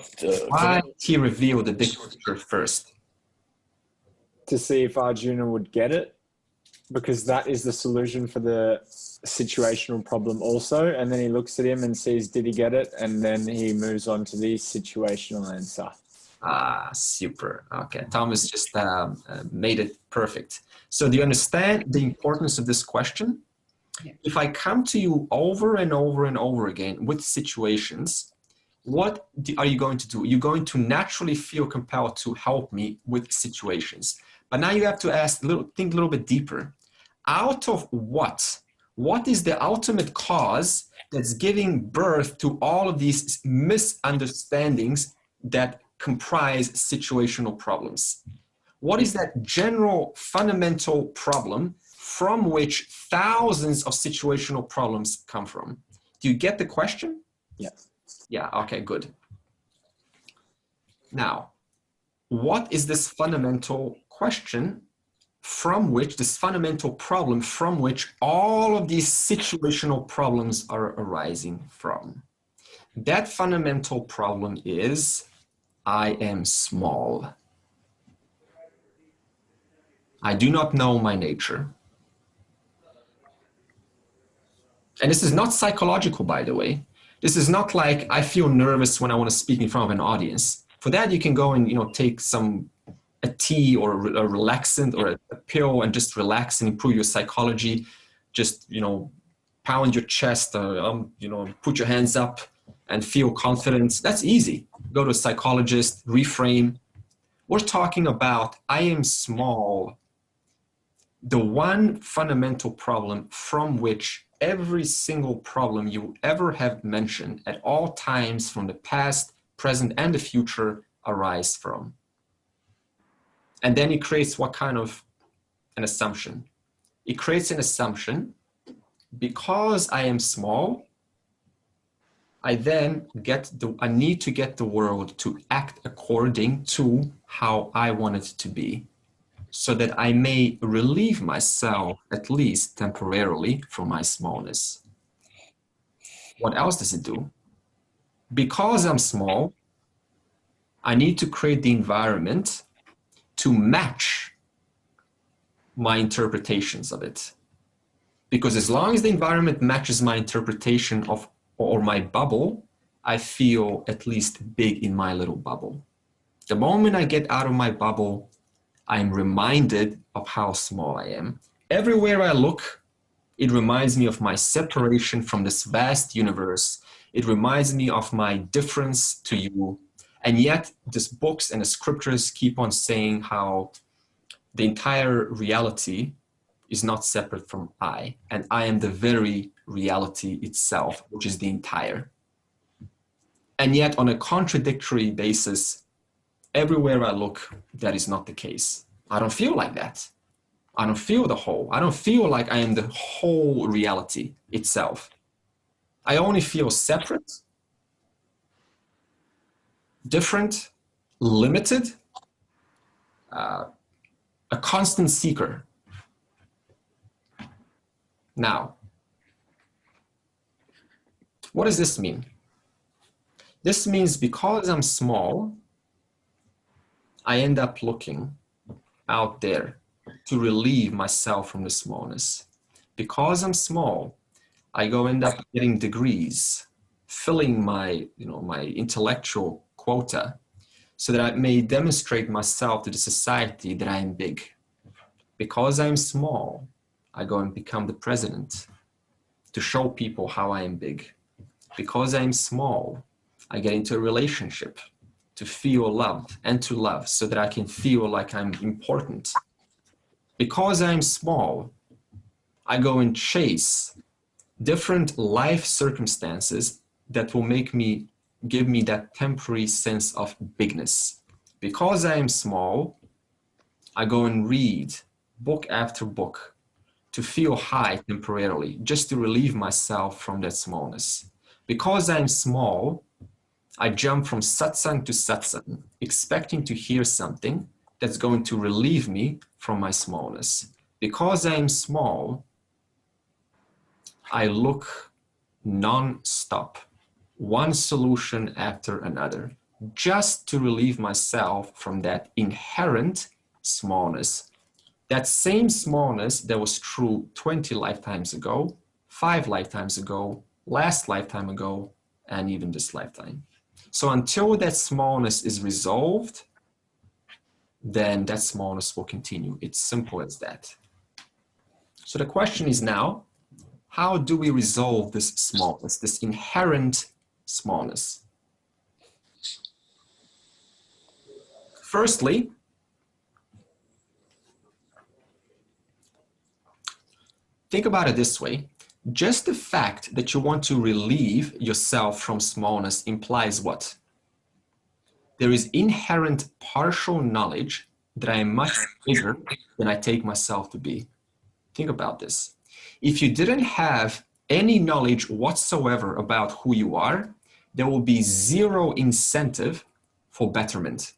Why did he reveal the big picture first? To see if Arjuna would get it, because that is the solution for the situational problem also. And then he looks at him and sees, did he get it? And then he moves on to the situational answer. Super. Okay, Thomas just made it perfect. So do you understand the importance of this question? Yeah. If I come to you over and over and over again with situations, what are you going to do? You're going to naturally feel compelled to help me with situations. But now you have to think a little bit deeper. Out of what? What is the ultimate cause that's giving birth to all of these misunderstandings that comprise situational problems? What is that general fundamental problem from which thousands of situational problems come from? Do you get the question? Yes. Yeah, okay, good. Now, what is this fundamental question from which, this fundamental problem from which all of these situational problems are arising from? That fundamental problem is, I am small. I do not know my nature. And this is not psychological, by the way. This is not like I feel nervous when I want to speak in front of an audience. For that, you can go and take a tea or a relaxant or a pill and just relax and improve your psychology. Just pound your chest, put your hands up and feel confident. That's easy. Go to a psychologist, reframe. We're talking about I am small. The one fundamental problem from which every single problem you ever have mentioned at all times from the past, present, and the future arise from. And then it creates what kind of an assumption? It creates an assumption, because I am small, I then I need to get the world to act according to how I want it to be, so that I may relieve myself, at least temporarily, from my smallness. What else does it do? Because I'm small, I need to create the environment to match my interpretations of it. Because as long as the environment matches my interpretation or my bubble, I feel at least big in my little bubble. The moment I get out of my bubble, I am reminded of how small I am. Everywhere I look, it reminds me of my separation from this vast universe. It reminds me of my difference to you. And yet, these books and the scriptures keep on saying how the entire reality is not separate from I, and I am the very reality itself, which is the entire. And yet, on a contradictory basis, everywhere I look, that is not the case. I don't feel like that. I don't feel the whole. I don't feel like I am the whole reality itself. I only feel separate, different, limited, a constant seeker. Now, what does this mean? This means because I'm small, I end up looking out there to relieve myself from the smallness. Because I'm small, I end up getting degrees, filling my intellectual quota, so that I may demonstrate myself to the society that I am big. Because I'm small, I go and become the president to show people how I am big. Because I'm small, I get into a relationship to feel love and to love so that I can feel like I'm important. Because I'm small, I go and chase different life circumstances that will give me that temporary sense of bigness. Because I am small, I go and read book after book to feel high temporarily, just to relieve myself from that smallness. Because I'm small, I jump from satsang to satsang, expecting to hear something that's going to relieve me from my smallness. Because I'm small, I look non-stop, one solution after another, just to relieve myself from that inherent smallness. That same smallness that was true 20 lifetimes ago, 5 lifetimes ago, last lifetime ago, and even this lifetime. So until that smallness is resolved, then that smallness will continue. It's simple as that. So the question is now, how do we resolve this smallness, this inherent smallness? Firstly, think about it this way. Just the fact that you want to relieve yourself from smallness implies what? There is inherent partial knowledge that I am much bigger than I take myself to be. Think about this. If you didn't have any knowledge whatsoever about who you are, there will be zero incentive for betterment.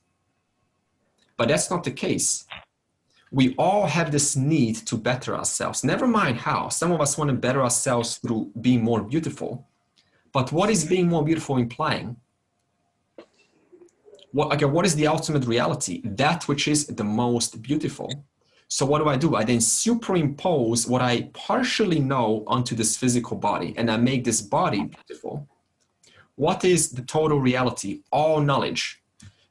But that's not the case. We all have this need to better ourselves. Never mind how. Some of us want to better ourselves through being more beautiful. But what is being more beautiful implying? What is the ultimate reality? That which is the most beautiful. So what do? I then superimpose what I partially know onto this physical body, and I make this body beautiful. What is the total reality? All knowledge.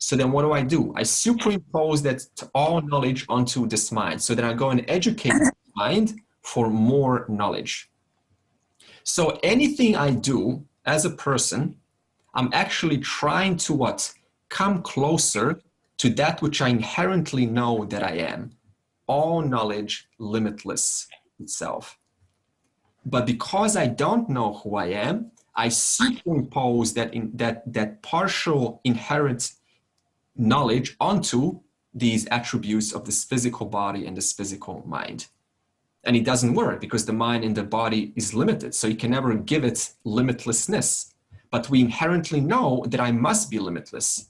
So then what do? I superimpose that all knowledge onto this mind. So then I go and educate the mind for more knowledge. So anything I do as a person, I'm actually trying to what? Come closer to that which I inherently know that I am. All knowledge, limitless itself. But because I don't know who I am, I superimpose that partial inherent knowledge onto these attributes of this physical body and this physical mind. And it doesn't work because the mind and the body is limited. So you can never give it limitlessness. But we inherently know that I must be limitless.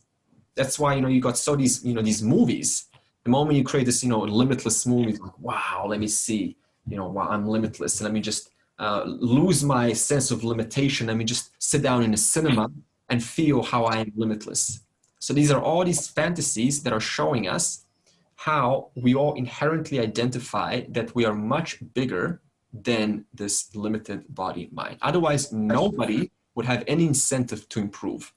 That's why, you got these movies. The moment you create this, limitless movie, like, wow, let me see, wow, I'm limitless. And let me just lose my sense of limitation. Let me just sit down in a cinema and feel how I am limitless. So these are all these fantasies that are showing us how we all inherently identify that we are much bigger than this limited body mind. Otherwise, nobody would have any incentive to improve.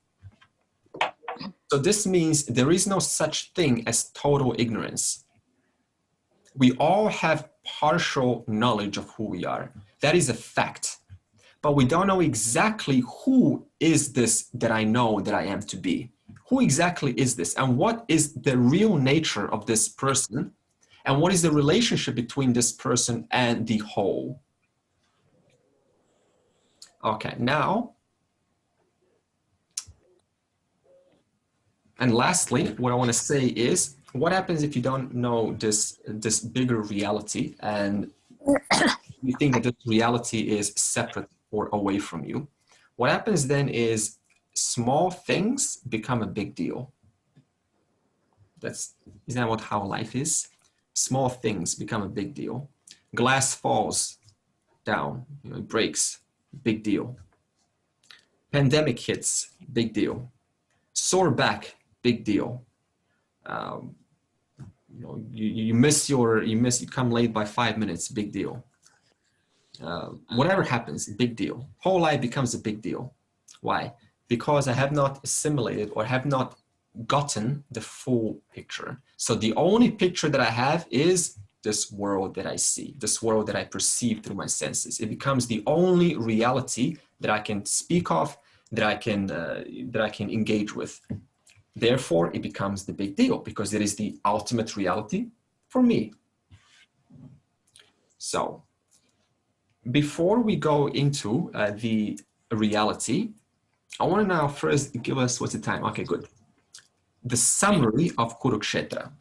So this means there is no such thing as total ignorance. We all have partial knowledge of who we are. That is a fact. But we don't know exactly who is this that I know that I am to be. Who exactly is this? And what is the real nature of this person? And what is the relationship between this person and the whole? Okay, now, and lastly, what I want to say is, what happens if you don't know this bigger reality and you think that this reality is separate or away from you? What happens then is small things become a big deal. Isn't that what how life is? Small things become a big deal. Glass falls down, it breaks, big deal. Pandemic hits, big deal. Sore back, big deal. You come late by 5 minutes, big deal. Whatever happens, big deal. Whole life becomes a big deal. Why? Because I have not assimilated or have not gotten the full picture. So the only picture that I have is this world that I see, this world that I perceive through my senses. It becomes the only reality that I can speak of, that I can engage with. Therefore, it becomes the big deal because it is the ultimate reality for me. So, before we go into the reality, I want to now first give us, what's the time? Okay, good. The summary of Kurukshetra.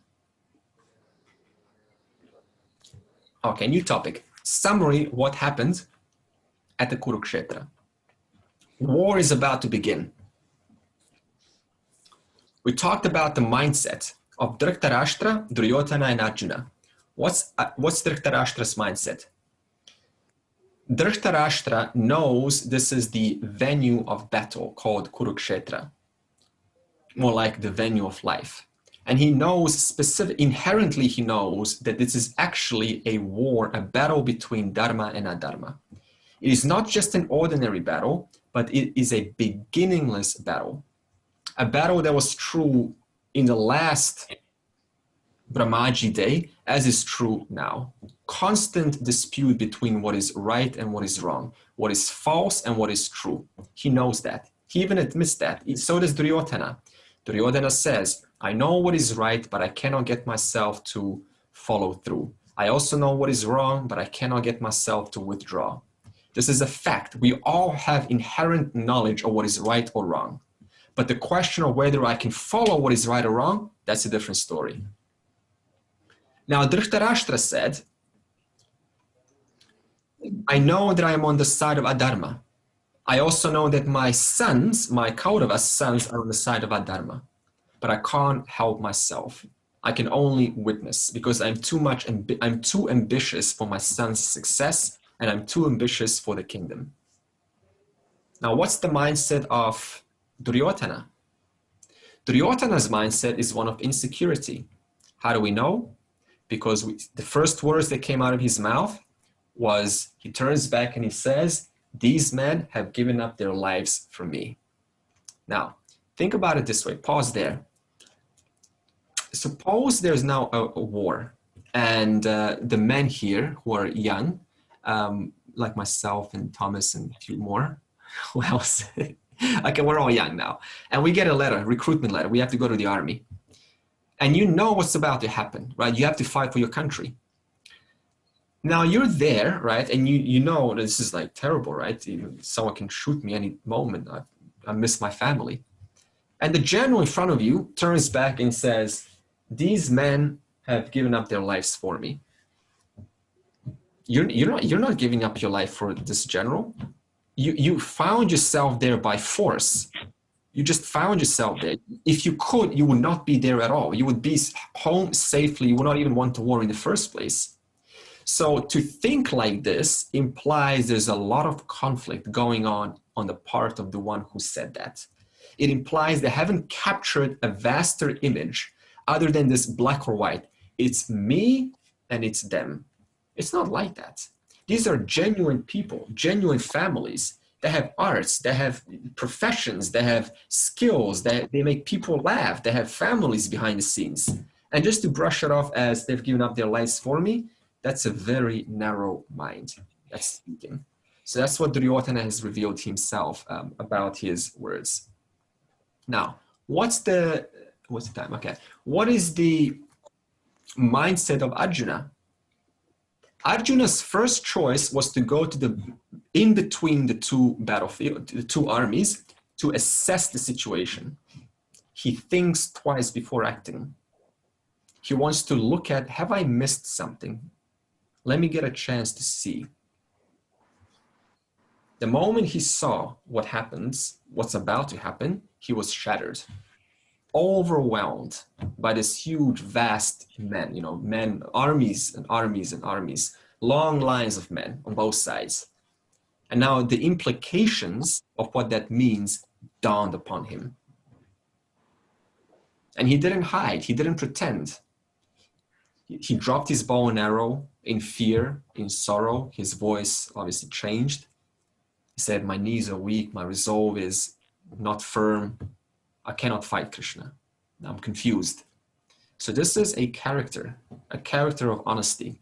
Okay, new topic. Summary, what happened at the Kurukshetra. War is about to begin. We talked about the mindset of Dhritarashtra, Duryodhana, and Arjuna. What's Dhritarashtra's mindset? Dhritarashtra knows this is the venue of battle called Kurukshetra, more like the venue of life. And he knows inherently he knows that this is actually a war, a battle between Dharma and Adharma. It is not just an ordinary battle, but it is a beginningless battle. A battle that was true in the last Brahmaji day, as is true now. Constant dispute between what is right and what is wrong, what is false and what is true. He knows that. He even admits that. So does Duryodhana. Duryodhana says, I know what is right, but I cannot get myself to follow through. I also know what is wrong, but I cannot get myself to withdraw. This is a fact. We all have inherent knowledge of what is right or wrong. But the question of whether I can follow what is right or wrong, that's a different story. Now, Dhritarashtra said, I know that I am on the side of Adharma. I also know that my sons, my Kauravas sons, are on the side of Adharma. But I can't help myself. I can only witness because I'm too ambitious for my son's success and I'm too ambitious for the kingdom. Now, what's the mindset of Duryodhana? Duryodhana's mindset is one of insecurity. How do we know? Because the first words that came out of his mouth was, he turns back and he says, these men have given up their lives for me. Now, think about it this way. Pause there. Suppose there's now a war and the men here who are young, like myself and Thomas and a few more, who else? Okay, we're all young now. And we get a letter, recruitment letter. We have to go to the army. And you know what's about to happen, right? You have to fight for your country. Now you're there, right? And you know this is like terrible, right? Someone can shoot me any moment. I miss my family. And the general in front of you turns back and says, these men have given up their lives for me. You're not giving up your life for this general. You found yourself there by force. You just found yourself there. If you could, you would not be there at all. You would be home safely. You would not even want to war in the first place. So to think like this implies there's a lot of conflict going on the part of the one who said that. It implies they haven't captured a vaster image other than this black or white. It's me and it's them. It's not like that. These are genuine people, genuine families. They have arts, they have professions, they have skills, they make people laugh, they have families behind the scenes. And just to brush it off as they've given up their lives for me, that's a very narrow mind that's speaking. So that's what Duryodhana has revealed himself about his words. Now, what's the time? Okay. What is the mindset of Arjuna? Arjuna's first choice was to go to the in between the two the two armies to assess the situation. He thinks twice before acting. He wants to look at, have I missed something? Let me get a chance to see. The moment he saw what happens, what's about to happen, he was shattered, overwhelmed by this huge, vast men, men, armies and armies and armies, long lines of men on both sides. And now the implications of what that means dawned upon him. And he didn't hide, he didn't pretend. He dropped his bow and arrow in fear, in sorrow. His voice obviously changed. He said, my knees are weak, my resolve is not firm. I cannot fight Krishna. I'm confused. So this is a character of honesty.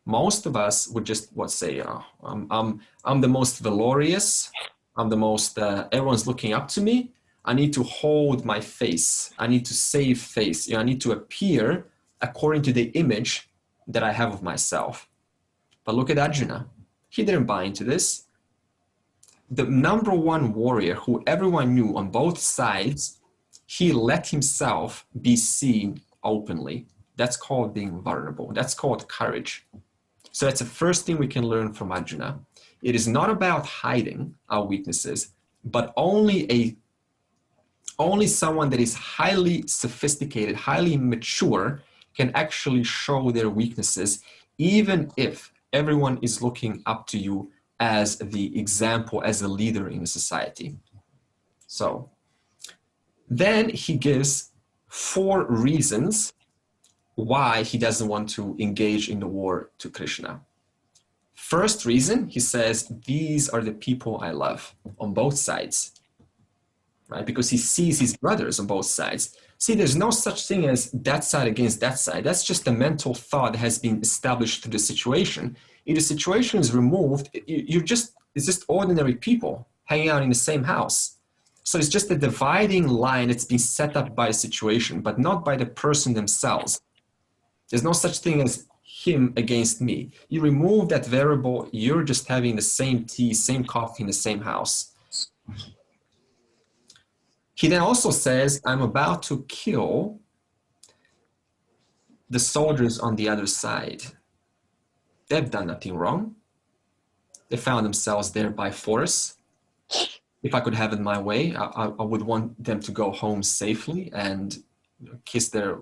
Most of us would just say, I'm the most valorous, I'm the most, everyone's looking up to me. I need to hold my face. I need to save face. I need to appear according to the image that I have of myself. But look at Arjuna. He didn't buy into this. The number one warrior who everyone knew on both sides, he let himself be seen openly. That's called being vulnerable. That's called courage. So that's the first thing we can learn from Arjuna. It is not about hiding our weaknesses, but only someone that is highly sophisticated, highly mature, can actually show their weaknesses, even if everyone is looking up to you as the example, as a leader in a society. So then he gives 4 reasons why he doesn't want to engage in the war to Krishna. First reason, he says, these are the people I love on both sides, right? Because he sees his brothers on both sides. See, there's no such thing as that side against that side. That's just a mental thought that has been established through the situation. If the situation is removed, it's just ordinary people hanging out in the same house. So it's just a dividing line that's been set up by a situation, but not by the person themselves. There's no such thing as him against me. You remove that variable, you're just having the same tea, same coffee in the same house. He then also says, I'm about to kill the soldiers on the other side. They've done nothing wrong. They found themselves there by force. If I could have it my way, I would want them to go home safely and kiss their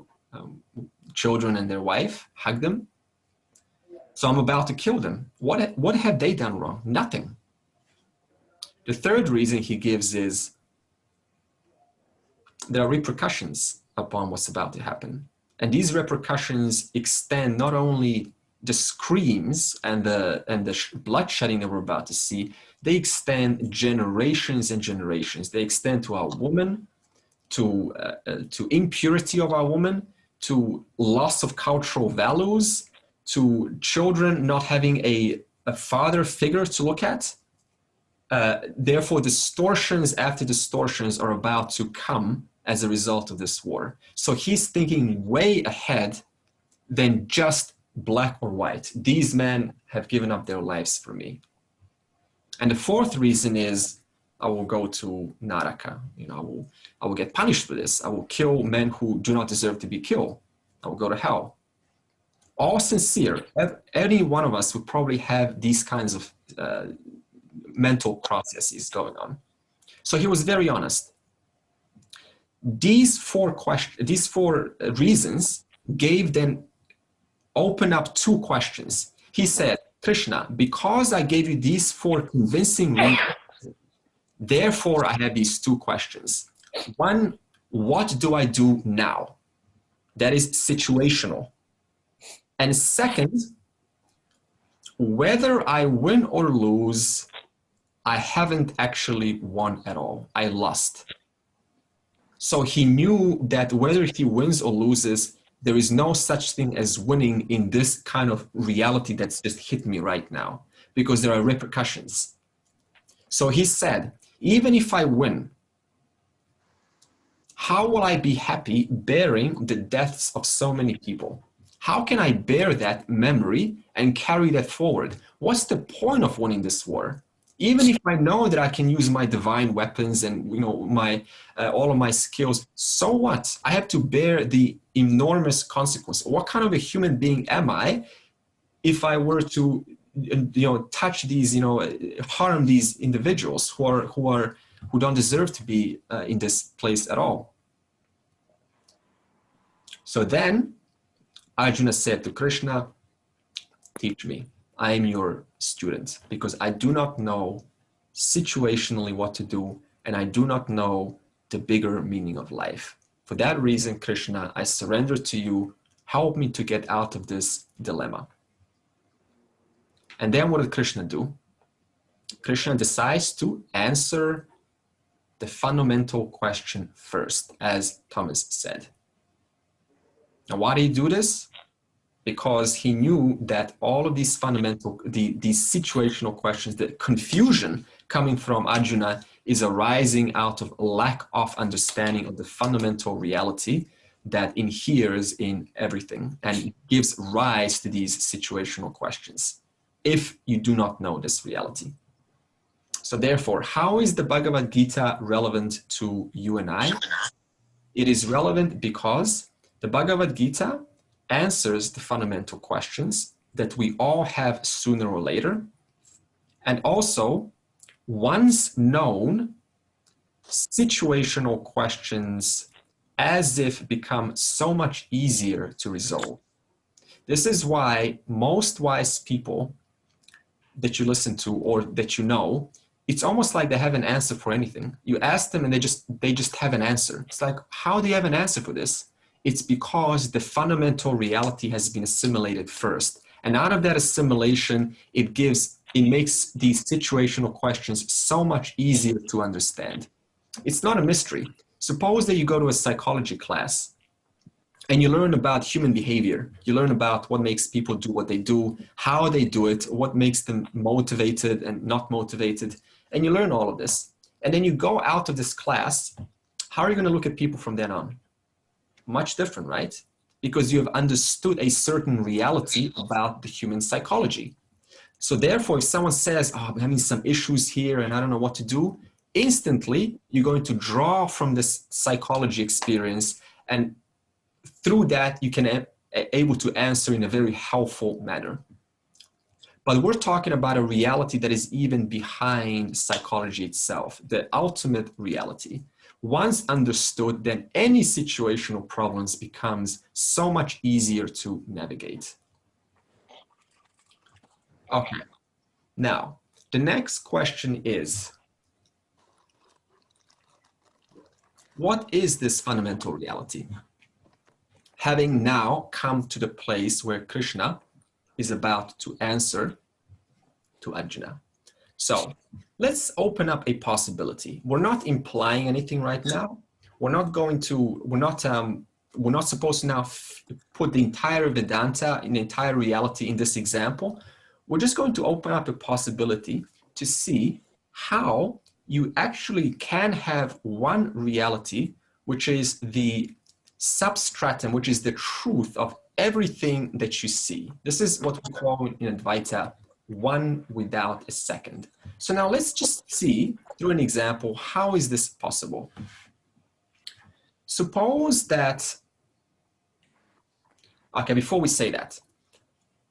children and their wife, hug them. So I'm about to kill them. What have they done wrong? Nothing. The third reason he gives is there are repercussions upon what's about to happen. And these repercussions extend not only the screams and the bloodshedding that we're about to see, they extend generations and generations. They extend to our woman, to impurity of our woman, to loss of cultural values, to children not having a father figure to look at. Therefore, distortions after distortions are about to come as a result of this war. So he's thinking way ahead than just black or white. These men have given up their lives for me. And the fourth reason is I will go to Naraka. I will get punished for this. I will kill men who do not deserve to be killed. I will go to hell. All sincere. Any one of us would probably have these kinds of mental processes going on. So he was very honest. These four reasons open up 2 questions. He said, Krishna, because I gave you these 4 convincing reasons, therefore I have these 2 questions. One, what do I do now? That is situational. And second, whether I win or lose, I haven't actually won at all. I lost. So he knew that whether he wins or loses, there is no such thing as winning in this kind of reality that's just hit me right now, because there are repercussions. So he said, even if I win, how will I be happy bearing the deaths of so many people? How can I bear that memory and carry that forward? What's the point of winning this war? Even if I know that I can use my divine weapons and my all of my skills, so what? I have to bear the enormous consequence. What kind of a human being am I if I were to touch these, harm these individuals who don't deserve to be in this place at all? So then Arjuna said to Krishna, teach me. I am your student because I do not know situationally what to do, and I do not know the bigger meaning of life. For that reason, Krishna, I surrender to you. Help me to get out of this dilemma. And then what did Krishna do? Krishna decides to answer the fundamental question first, as Thomas said. Now, why did he do this? Because he knew that all of these fundamental, these situational questions, the confusion coming from Arjuna is arising out of lack of understanding of the fundamental reality that inheres in everything and gives rise to these situational questions if you do not know this reality. So therefore, how is the Bhagavad Gita relevant to you and I? It is relevant because the Bhagavad Gita answers the fundamental questions that we all have sooner or later. And also, once known, situational questions as if become so much easier to resolve. This is why most wise people that you listen to or that you know, it's almost like they have an answer for anything. You ask them and they just have an answer. It's like, how do you have an answer for this? It's because the fundamental reality has been assimilated first. And out of that assimilation, it makes these situational questions so much easier to understand. It's not a mystery. Suppose that you go to a psychology class and you learn about human behavior. You learn about what makes people do what they do, how they do it, what makes them motivated and not motivated. And you learn all of this. And then you go out of this class. How are you going to look at people from then on? Much different, right? Because you have understood a certain reality about the human psychology. So therefore, if someone says, oh, I'm having some issues here and I don't know what to do, instantly you're going to draw from this psychology experience, and through that you can able to answer in a very helpful manner. But we're talking about a reality that is even behind psychology itself, the ultimate reality. Once understood, then any situational problems becomes so much easier to navigate. Okay, now the next question is, what is this fundamental reality? Having now come to the place where Krishna is about to answer to Arjuna. So let's open up a possibility. We're not implying anything right now. We're not supposed to now put the entire Vedanta in the entire reality in this example. We're just going to open up a possibility to see how you actually can have one reality, which is the substratum, which is the truth of everything that you see. This is what we call in Advaita one without a second. So now let's just see through an example, how is this possible? Suppose that, okay, before we say that,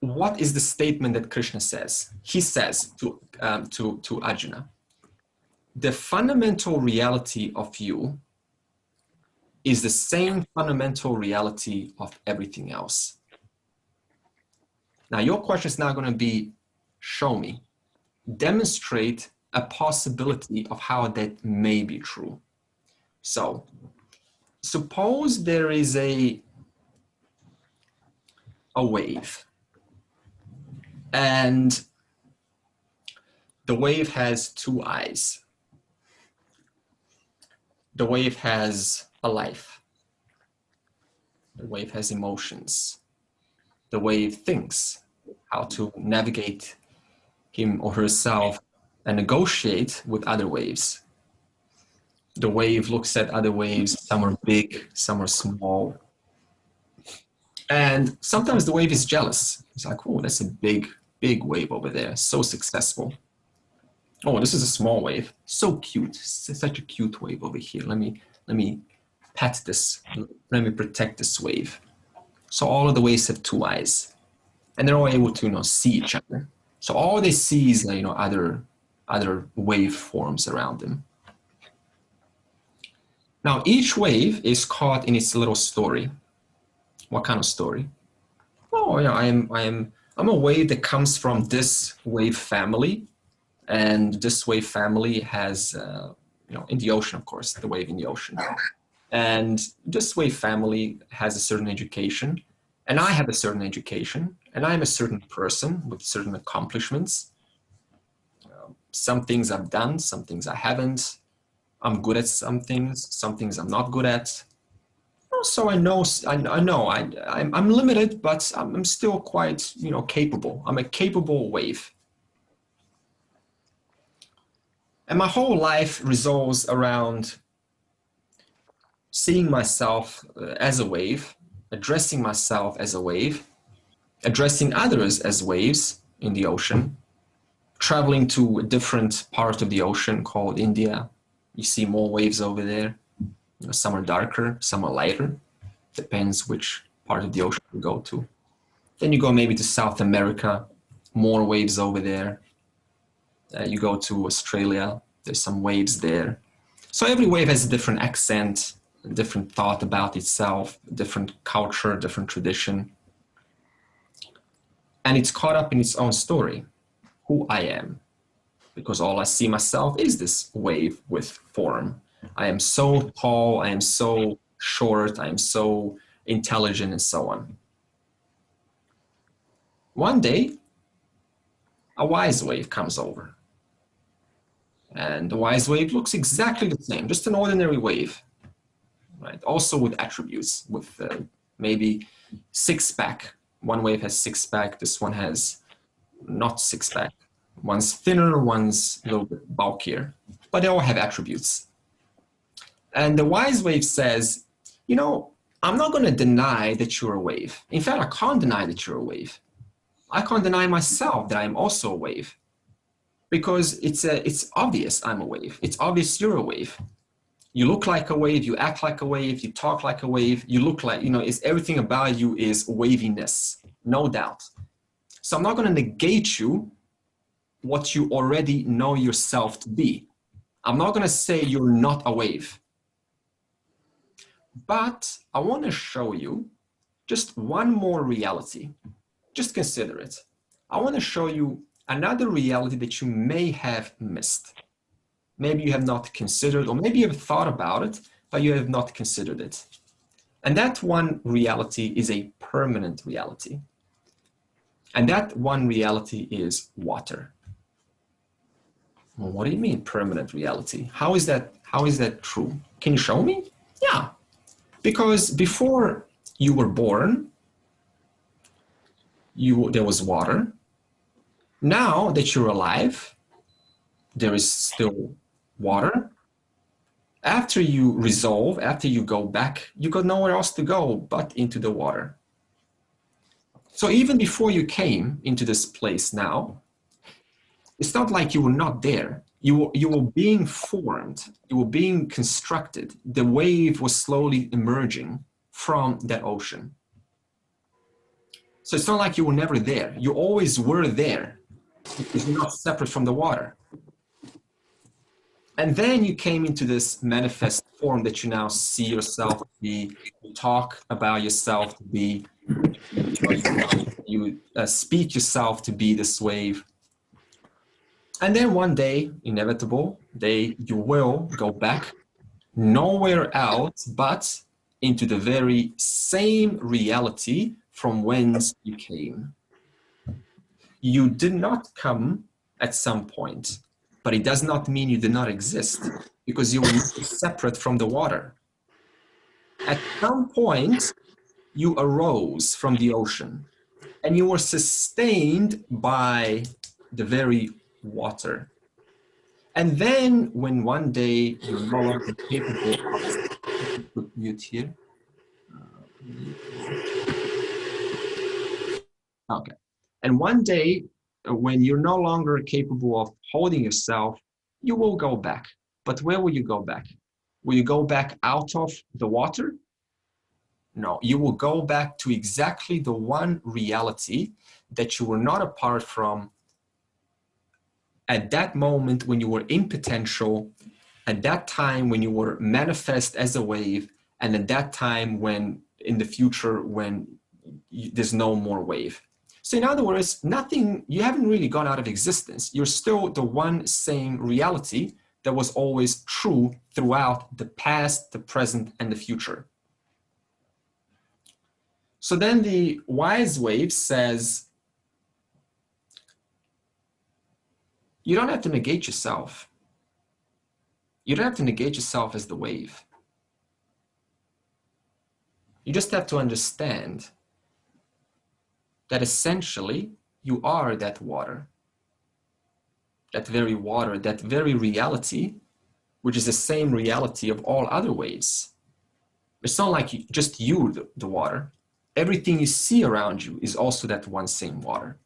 what is the statement that Krishna says? He says to Arjuna, the fundamental reality of you is the same fundamental reality of everything else. Now your question is now going to be, show me, demonstrate a possibility of how that may be true. So suppose there is a wave, and the wave has two eyes. The wave has a life. The wave has emotions. The wave thinks how to navigate him or herself and negotiate with other waves. The wave looks at other waves. Some are big, some are small. And sometimes the wave is jealous. It's like, oh, that's a big, big wave over there. So successful. Oh, this is a small wave. So cute. Such a cute wave over here. Let me pet this. Let me protect this wave. So all of the waves have two eyes, and they're all able to, see each other. So all they see is, other wave forms around them. Now each wave is caught in its little story. What kind of story? Oh, I'm a wave that comes from this wave family, and this wave family has, in the ocean, of course, the wave in the ocean. And this wave family has a certain education, and I have a certain education, and I'm a certain person with certain accomplishments. Some things I've done, some things I haven't. I'm good at some things I'm not good at. So I know I'm limited, but I'm still quite, capable. I'm a capable wave. And my whole life revolves around seeing myself as a wave, addressing myself as a wave, addressing others as waves in the ocean, traveling to a different part of the ocean called India. You see more waves over there. Some are darker, some are lighter. Depends which part of the ocean you go to. Then you go maybe to South America, more waves over there. You go to Australia, there's some waves there. So every wave has a different accent, a different thought about itself, different culture, different tradition. And it's caught up in its own story, who I am. Because all I see myself is this wave with form. I am so tall, I am so short, I am so intelligent, and so on. One day, a wise wave comes over. And the wise wave looks exactly the same, just an ordinary wave, right? Also with attributes, with maybe six-pack. One wave has six-pack, this one has not six-pack. One's thinner, one's a little bit bulkier, but they all have attributes. And the wise wave says, I'm not going to deny that you're a wave. In fact, I can't deny that you're a wave. I can't deny myself that I'm also a wave, because it's obvious I'm a wave. It's obvious you're a wave. You look like a wave, you act like a wave, you talk like a wave, you look like, it's everything about you is waviness, no doubt. So I'm not going to negate you, what you already know yourself to be. I'm not going to say you're not a wave. But I want to show you just one more reality. Just consider it. I want to show you another reality that you may have missed. Maybe you have not considered, or maybe you have thought about it, but you have not considered it. And that one reality is a permanent reality. And that one reality is water. Well, what do you mean permanent reality? How is that true? Can you show me? Yeah. Because before you were born, there was water. Now that you're alive, there is still water. After you resolve, after you go back, you got nowhere else to go but into the water. So even before you came into this place now, it's not like you were not there. You were being formed. You were being constructed. The wave was slowly emerging from that ocean. So it's not like you were never there. You always were there, because you're not separate from the water. And then you came into this manifest form that you now see yourself to be, you talk about yourself to be, you speak yourself to be this wave. And then one day, inevitable day, you will go back nowhere else but into the very same reality from whence you came. You did not come at some point, but it does not mean you did not exist, because you were separate from the water. At some point, you arose from the ocean, and you were sustained by the very water. And then when one day you're no longer capable of mute here. Okay. And one day when you're no longer capable of holding yourself, you will go back. But where will you go back? Will you go back out of the water? No, you will go back to exactly the one reality that you were not apart from at that moment when you were in potential, at that time when you were manifest as a wave, and at that time when in the future when there's no more wave. So in other words, nothing, you haven't really gone out of existence. You're still the one same reality that was always true throughout the past, the present, and the future. So then the wise wave says, you don't have to negate yourself. You don't have to negate yourself as the wave. You just have to understand that essentially you are that water, that very water, that very reality, which is the same reality of all other waves. It's not like just you, the water. Everything you see around you is also that one same water.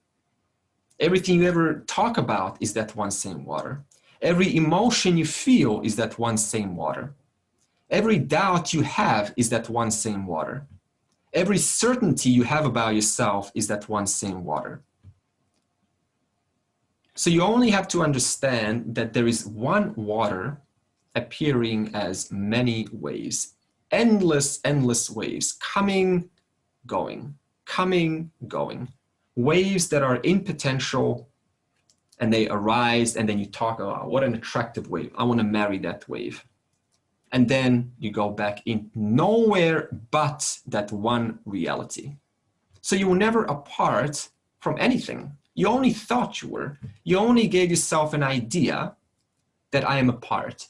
Everything you ever talk about is that one same water. Every emotion you feel is that one same water. Every doubt you have is that one same water. Every certainty you have about yourself is that one same water. So you only have to understand that there is one water appearing as many waves, endless, endless waves, coming, going, coming, going. Waves that are in potential and they arise, and then you talk about, what an attractive wave. I want to marry that wave. And then you go back in nowhere but that one reality. So you were never apart from anything. You only thought you were. You only gave yourself an idea that I am apart.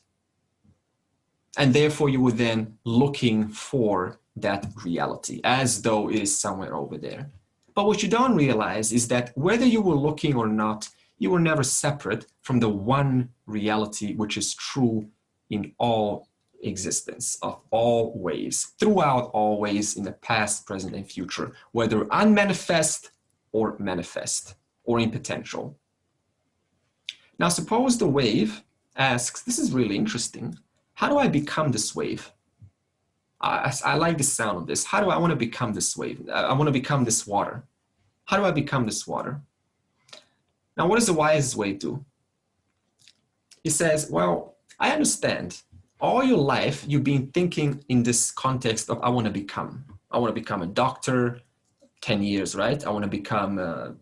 And therefore you were then looking for that reality as though it is somewhere over there. But what you don't realize is that whether you were looking or not, you were never separate from the one reality which is true in all existence, of all waves, throughout all waves, in the past, present, and future, whether unmanifest or manifest, or in potential. Now suppose the wave asks, this is really interesting, how do I become this wave? I like the sound of this. How do I want to become this wave? I want to become this water. How do I become this water? Now, what does the wise wave do? He says, well, I understand. All your life, you've been thinking in this context of, I want to become a doctor, 10 years, right? I want to become a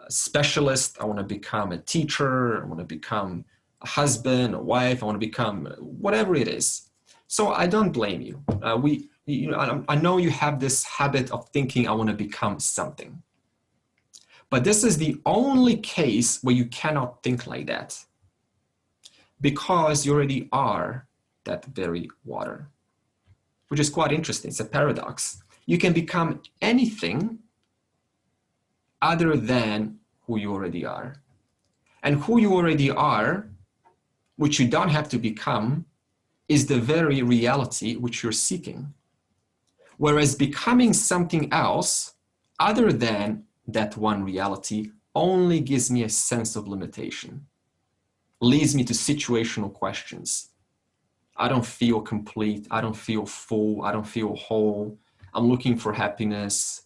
specialist. I want to become a teacher. I want to become a husband, a wife. I want to become whatever it is. So I don't blame you. I know you have this habit of thinking, I want to become something. But this is the only case where you cannot think like that, because you already are that very water, which is quite interesting. It's a paradox. You can become anything other than who you already are. And who you already are, which you don't have to become, is the very reality which you're seeking. Whereas becoming something else other than that one reality only gives me a sense of limitation, leads me to situational questions. I don't feel complete. I don't feel full. I don't feel whole. I'm looking for happiness.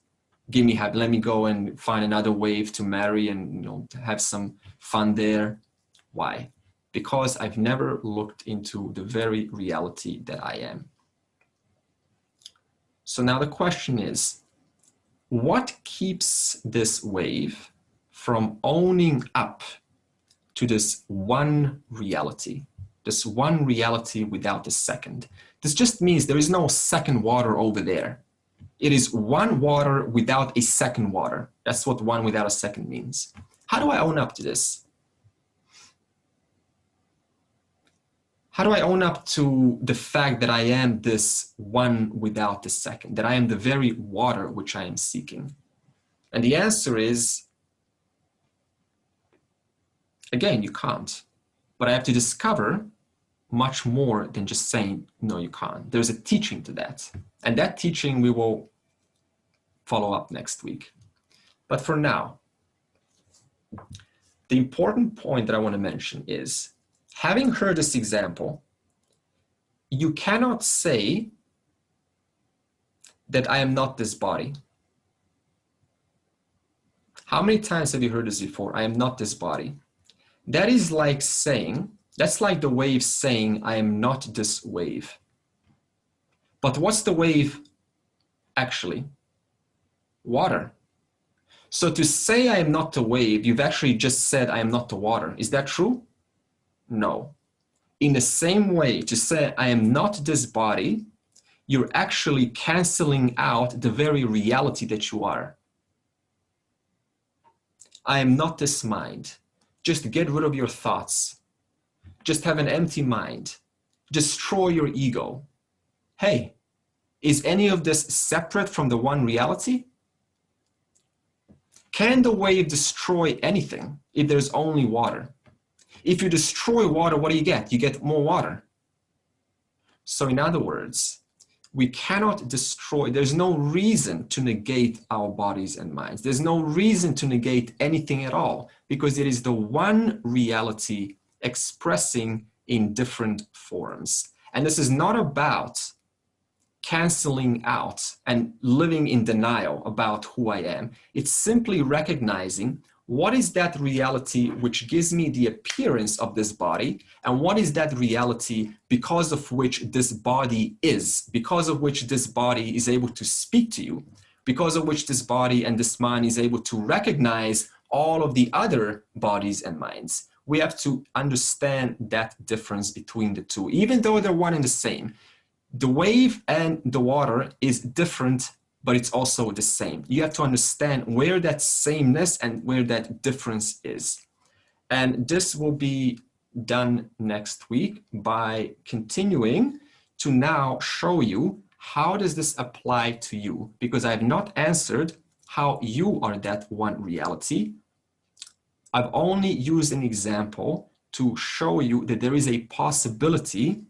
Give me happy. Let me go and find another wave to marry and to have some fun there. Why? Because I've never looked into the very reality that I am. So now the question is, what keeps this wave from owning up to this one reality without a second? This just means there is no second water over there. It is one water without a second water. That's what one without a second means. How do I own up to this? how do I own up to the fact that I am this one without the second, that I am the very water which I am seeking? And the answer is, again, you can't. But I have to discover much more than just saying, no, you can't. There's a teaching to that. And that teaching we will follow up next week. But for now, the important point that I want to mention is, having heard this example, you cannot say that I am not this body. How many times have you heard this before? I am not this body. That is like saying, that's like the wave saying, I am not this wave. But what's the wave actually? Water. So to say I am not the wave, you've actually just said I am not the water. Is that true? No. In the same way, to say I am not this body, you're actually canceling out the very reality that you are. I am not this mind. Just get rid of your thoughts. Just have an empty mind. Destroy your ego. Hey, is any of this separate from the one reality? Can the wave destroy anything if there's only water? If you destroy water, what do you get? You get more water. So in other words, we cannot destroy, there's no reason to negate our bodies and minds. There's no reason to negate anything at all, because it is the one reality expressing in different forms. And this is not about canceling out and living in denial about who I am. It's simply recognizing what is that reality which gives me the appearance of this body, and what is that reality because of which this body is, because of which this body is able to speak to you, because of which this body and this mind is able to recognize all of the other bodies and minds. We have to understand that difference between the two, even though they're one and the same. The wave and the water is different, but it's also the same. You have to understand where that sameness and where that difference is. And this will be done next week by continuing to now show you how does this apply to you, because I have not answered how you are that one reality. I've only used an example to show you that there is a possibility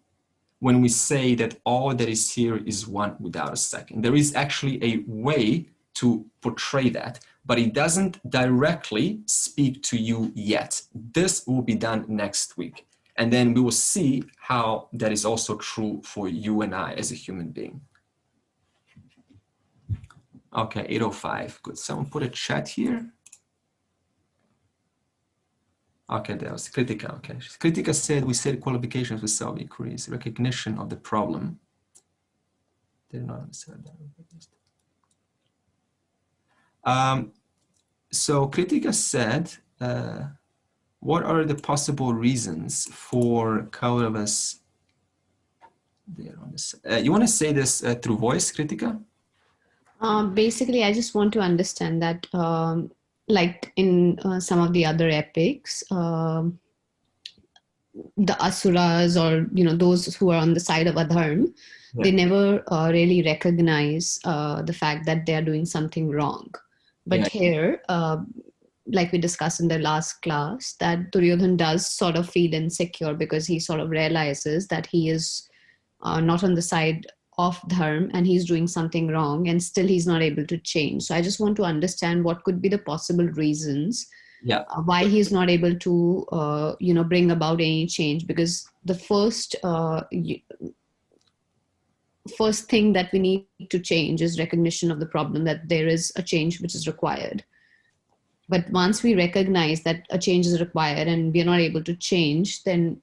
when we say that all that is here is one without a second. There is actually a way to portray that, but it doesn't directly speak to you yet. This will be done next week. And then we will see how that is also true for you and I as a human being. Okay, 8:05, good. Someone put a chat here. Okay, that was Kritika. Okay, Kritika said we said qualifications with self-inquiries, recognition of the problem. Did not understand that. So Kritika said, what are the possible reasons for Kauravas? You want to say this through voice, Kritika? Basically, I just want to understand that. Like in some of the other epics, the asuras, or those who are on the side of adharma, yeah, they never really recognize the fact that they are doing something wrong. But yeah, here, like we discussed in the last class, that Duryodhana does sort of feel insecure because he sort of realizes that he is not on the side of dharma and he's doing something wrong, and still he's not able to change. So I just want to understand what could be the possible reasons, yeah, why he's not able to bring about any change, because the first thing that we need to change is recognition of the problem, that there is a change which is required. But once we recognize that a change is required and we are not able to change, then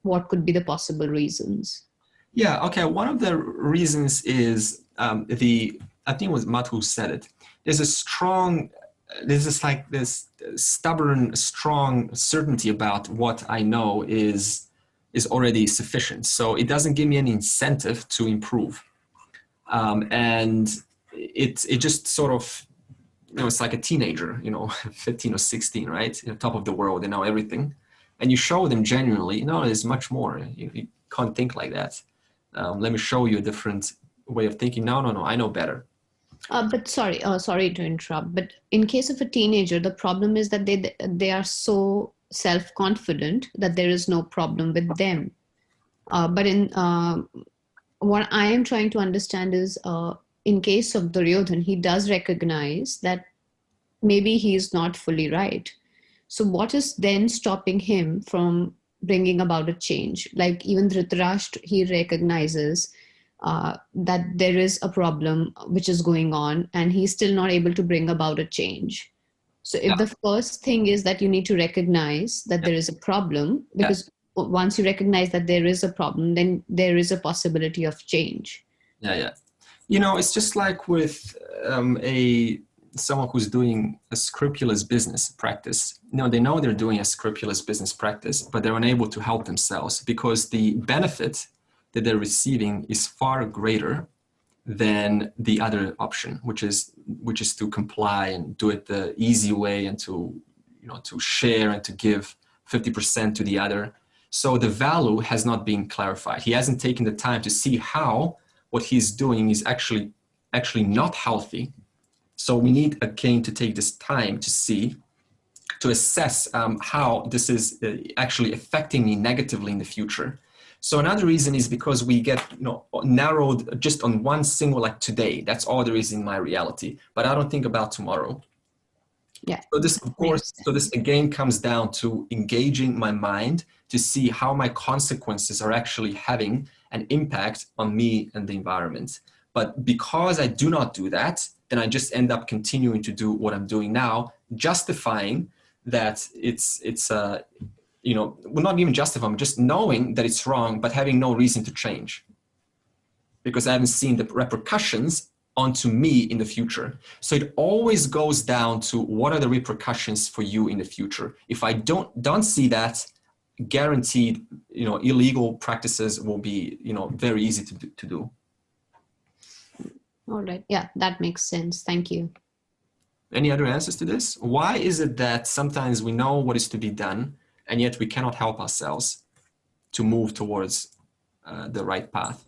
what could be the possible reasons? Yeah, okay, one of the reasons is I think it was Matt who said it. There's this stubborn, strong certainty about what I know is already sufficient. So it doesn't give me any incentive to improve. And it just sort of, it's like a teenager, 15 or 16, right? Top of the world, they know everything. And you show them genuinely, no, there's much more. can't think like that. Let me show you a different way of thinking. No, I know better. But sorry to interrupt. But in case of a teenager, the problem is that they are so self-confident that there is no problem with them. But in what I am trying to understand is, in case of Duryodhan, he does recognize that maybe he is not fully right. So what is then stopping him from bringing about a change? Like even Dhritarashtra, he recognizes that there is a problem which is going on, and he's still not able to bring about a change. So if the first thing is that you need to recognize that there is a problem, because once you recognize that there is a problem, then there is a possibility of change. Yeah. You know, it's just like with someone who's doing a scrupulous business practice. You know, they know they're doing a scrupulous business practice, but they're unable to help themselves because the benefit that they're receiving is far greater than the other option, which is to comply and do it the easy way, and to share and to give 50% to the other. So the value has not been clarified. He hasn't taken the time to see how what he's doing is actually not healthy. So we need again to take this time to assess how this is actually affecting me negatively in the future. So another reason is because we get narrowed just on one single, like today. That's all there is in my reality. But I don't think about tomorrow. Yeah. So this, of course, this again comes down to engaging my mind to see how my consequences are actually having an impact on me and the environment. But because I do not do that, then I just end up continuing to do what I'm doing now, justifying that well, not even justifying, just knowing that it's wrong, but having no reason to change. Because I haven't seen the repercussions onto me in the future. So it always goes down to what are the repercussions for you in the future. If I don't see that, guaranteed, illegal practices will be, very easy to do. All right. Yeah, that makes sense. Thank you. Any other answers to this? Why is it that sometimes we know what is to be done, and yet we cannot help ourselves to move towards the right path?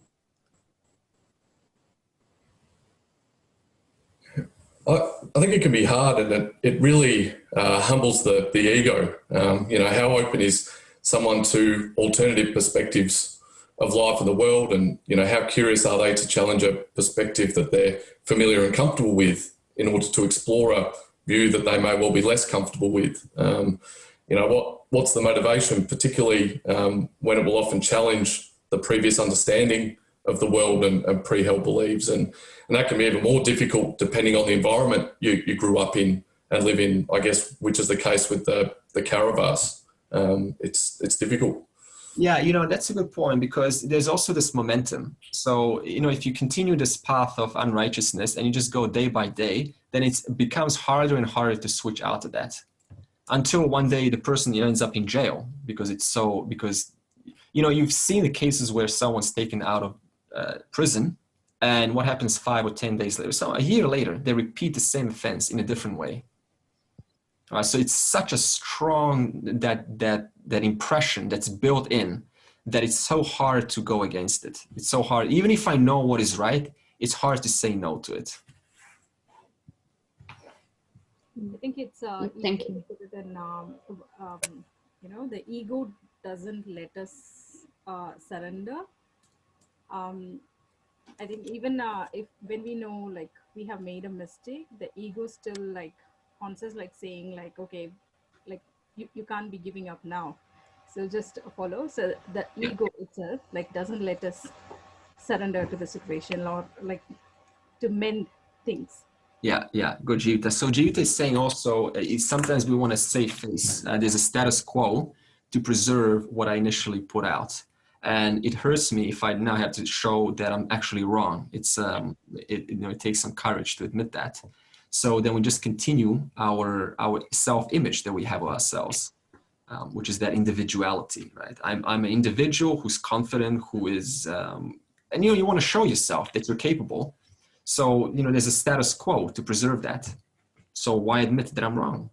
I think it can be hard, and it really humbles the ego. How open is someone to alternative perspectives of life and the world, and how curious are they to challenge a perspective that they're familiar and comfortable with in order to explore a view that they may well be less comfortable with. What's the motivation, particularly when it will often challenge the previous understanding of the world and pre-held beliefs, and that can be even more difficult depending on the environment you grew up in and live in, I guess, which is the case with the Kauravas. It's difficult. Yeah, that's a good point, because there's also this momentum. So, if you continue this path of unrighteousness and you just go day by day, then it becomes harder and harder to switch out of that, until one day the person ends up in jail because you've seen the cases where someone's taken out of prison, and what happens 5 or 10 days later? So a year later, they repeat the same offense in a different way. So it's such a strong that impression that's built in that it's so hard to go against it. It's so hard. Even if I know what is right, it's hard to say no to it. I think it's Thank you. The ego doesn't let us surrender. I think even when we know like we have made a mistake, the ego still like haunts us, like saying like, okay, like you can't be giving up now, so just follow. So the ego itself like doesn't let us surrender to the situation or like to mend things. Yeah, good, Jivita. So Jivita is saying also, sometimes we want to save face. There's a status quo to preserve what I initially put out. And it hurts me if I now have to show that I'm actually wrong. It takes some courage to admit that. So then we just continue our self-image that we have of ourselves, which is that individuality, right? I'm an individual who's confident, who is, and you want to show yourself that you're capable. So, there's a status quo to preserve that. So why admit that I'm wrong?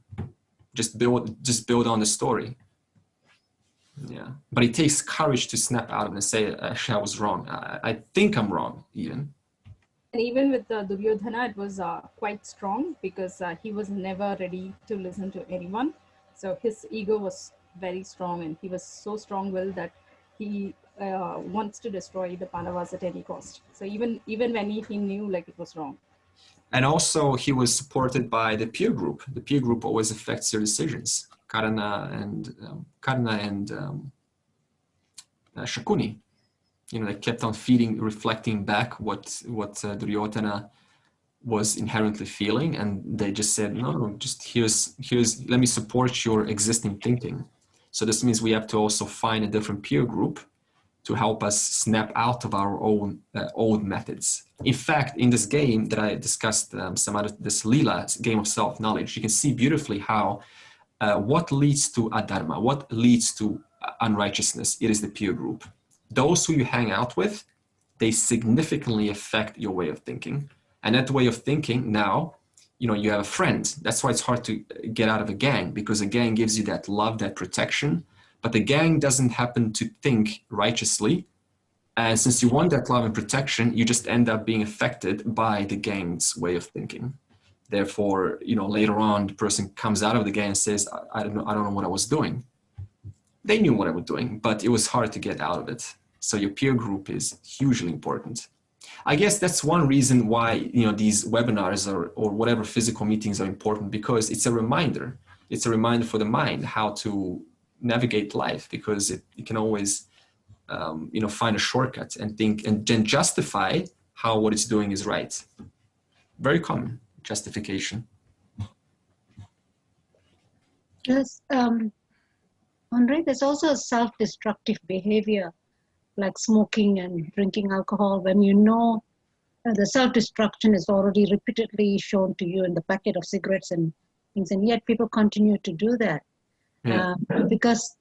Just build on the story. Yeah, but it takes courage to snap out of it and say, actually, I was wrong. I think I'm wrong, even. And even with Duryodhana, it was quite strong because he was never ready to listen to anyone. So his ego was very strong, and he was so strong-willed that he wants to destroy the Pandavas at any cost. So even when he knew like it was wrong. And also, he was supported by the peer group. The peer group always affects your decisions. Karna and Shakuni, they kept on reflecting back what Duryodhana was inherently feeling, and they just said, no, just here's let me support your existing thinking. So this means we have to also find a different peer group to help us snap out of our own old methods. In fact, in this game that I discussed, this Lila game of self-knowledge, you can see beautifully how what leads to adharma, what leads to unrighteousness, it is the peer group. Those who you hang out with, they significantly affect your way of thinking. And that way of thinking now, you have a friend. That's why it's hard to get out of a gang, because a gang gives you that love, that protection. But the gang doesn't happen to think righteously. And since you want that love and protection, you just end up being affected by the gang's way of thinking. Therefore, later on, the person comes out of the gang and says, I don't know what I was doing. They knew what I was doing, but it was hard to get out of it. So your peer group is hugely important. I guess that's one reason why, these webinars or whatever physical meetings are important, because it's a reminder. It's a reminder for the mind how to navigate life, because it can always, find a shortcut and think and then justify how what it's doing is right. Very common justification. Yes, Andre, there's also a self-destructive behavior like smoking and drinking alcohol, when the self-destruction is already repeatedly shown to you in the packet of cigarettes and things, and yet people continue to do that. Yeah. Because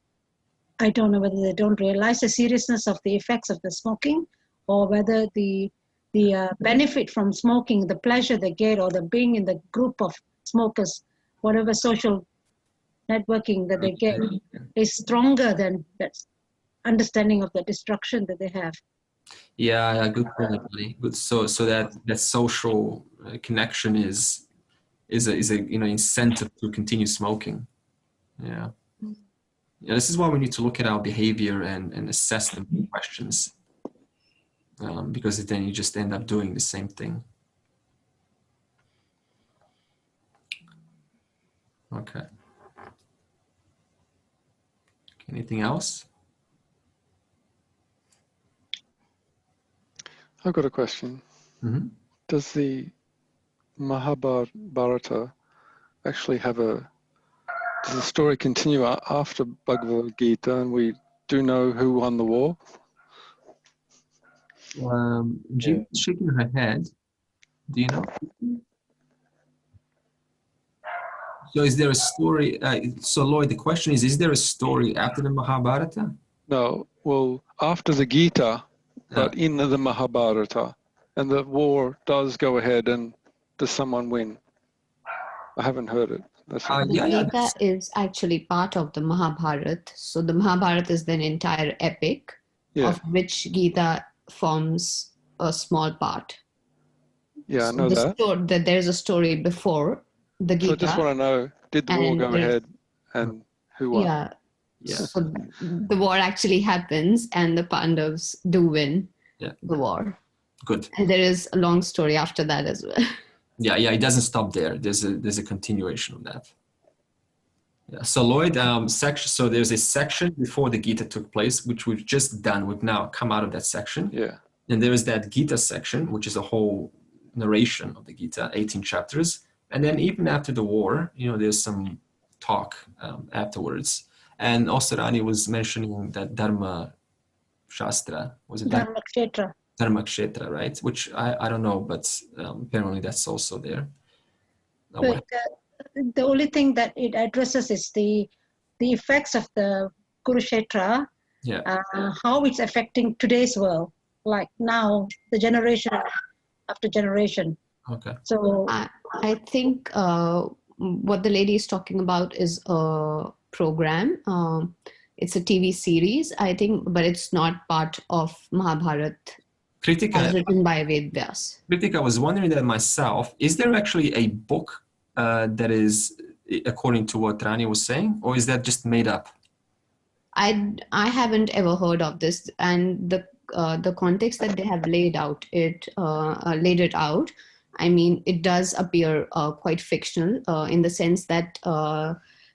I don't know whether they don't realize the seriousness of the effects of the smoking, or whether the benefit from smoking, the pleasure they get, or the being in the group of smokers, whatever social networking that they get, is stronger than that understanding of the destruction that they have. Yeah, good point, buddy. Good. So that social connection is a incentive to continue smoking. Yeah. Yeah, this is why we need to look at our behavior and assess them questions, because then you just end up doing the same thing. Okay. Anything else? I've got a question. Mm-hmm. Does the Mahabharata actually does the story continue after Bhagavad Gita, and we do know who won the war? Jean is shaking her head. Do you know? So is there a story? So Lloyd, the question is there a story after the Mahabharata? No, well, after the Gita, but in the Mahabharata, and the war does go ahead, and does someone win? I haven't heard it. The Gita is actually part of the Mahabharata. So the Mahabharata is an entire epic, of which Gita forms a small part. Yeah, I know that. There's a story before the Gita. So I just want to know, did the war go ahead, and who won? Yeah. So the war actually happens, and the Pandavas do win the war. Good. And there is a long story after that as well. Yeah, it doesn't stop there. There's a continuation of that. Yeah. So Lloyd, so there's a section before the Gita took place, which we've just done. We've now come out of that section. Yeah. And there is that Gita section, which is a whole narration of the Gita, 18 chapters. And then even after the war, there's some talk afterwards. And also Rani was mentioning that Dharma Shastra. Was it Dharma Kshetra? Dharma Kshetra, right? Which I don't know, but apparently that's also there. But the only thing that it addresses is the effects of the Kurukshetra, how it's affecting today's world, like now, the generation after generation. Okay. So I think what the lady is talking about is a program. it's a TV series, I think, but it's not part of Mahabharata. Kritika, as written by Ved Vyas. Kritika, I was wondering that myself. Is there actually a book that is according to what Rani was saying, or is that just made up? I haven't ever heard of this, and the context that they have laid it out. I mean, it does appear quite fictional in the sense that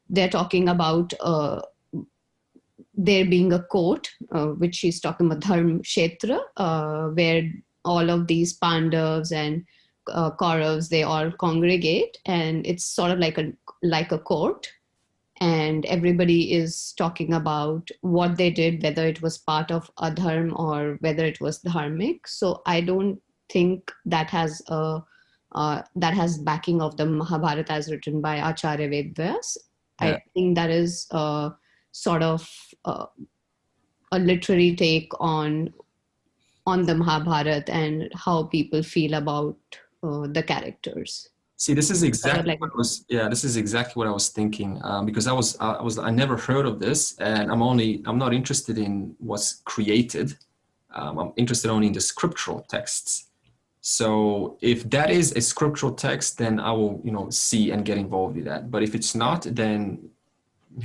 they're talking about there being a court, which she's talking about Dharm Kshetra, where all of these Pandavas and Kauravas, they all congregate, and it's sort of like a court, and everybody is talking about what they did, whether it was part of adharm or whether it was dharmic. So I don't think that has backing of the Mahabharata as written by Acharya Ved Vyas. Yeah. I think that is sort of a literary take on the Mahabharata and how people feel about the characters. See, this is exactly this is exactly what I was thinking, because I never heard of this, and I'm not interested in what's created. I'm interested only in the scriptural texts. So if that is a scriptural text, then I will, see and get involved with that. But if it's not, then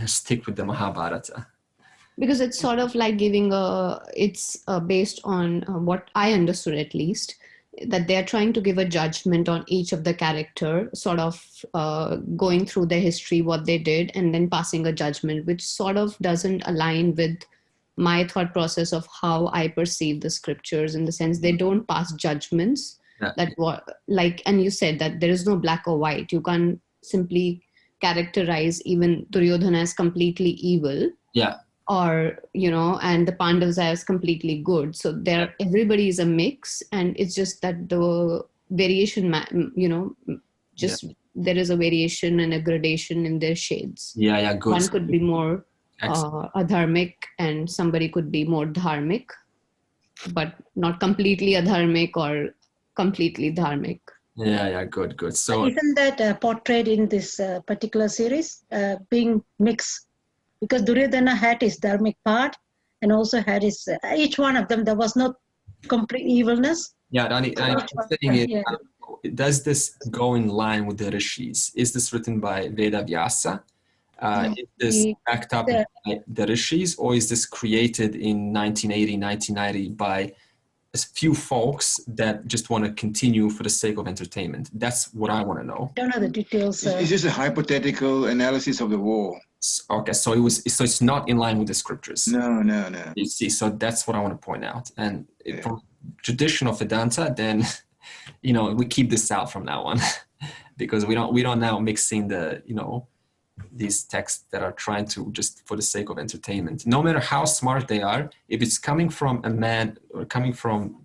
stick with the Mahabharata. Because it's sort of like it's based on what I understood, at least, that they are trying to give a judgment on each of the character, sort of going through their history, what they did, and then passing a judgment, which sort of doesn't align with my thought process of how I perceive the scriptures, in the sense they don't pass judgments. Yeah. And you said that there is no black or white. You can't simply characterize even Duryodhana as completely evil. Yeah. Or, and the Pandavas as completely good. So everybody is a mix, and it's just that the variation, there is a variation and a gradation in their shades. Yeah, good. One could be more adharmic, and somebody could be more dharmic, but not completely adharmic or completely dharmic. Yeah, good. So isn't that portrayed in this particular series, being mixed? Because Duryodhana had his dharmic part, and also had his, each one of them, there was no complete evilness. Yeah, Rani, does this go in line with the Rishis? Is this written by Veda Vyasa? Is this backed up by the Rishis, or is this created in 1980, 1990 by a few folks that just want to continue for the sake of entertainment? That's what I want to know. I don't know the details. It's just a hypothetical analysis of the war. Okay, so it's not in line with the scriptures. No. You see, so that's what I want to point out. And from traditional Vedanta, then we keep this out from now on, because we don't now mix in the these texts that are trying to just for the sake of entertainment. No matter how smart they are, if it's coming from a man or coming from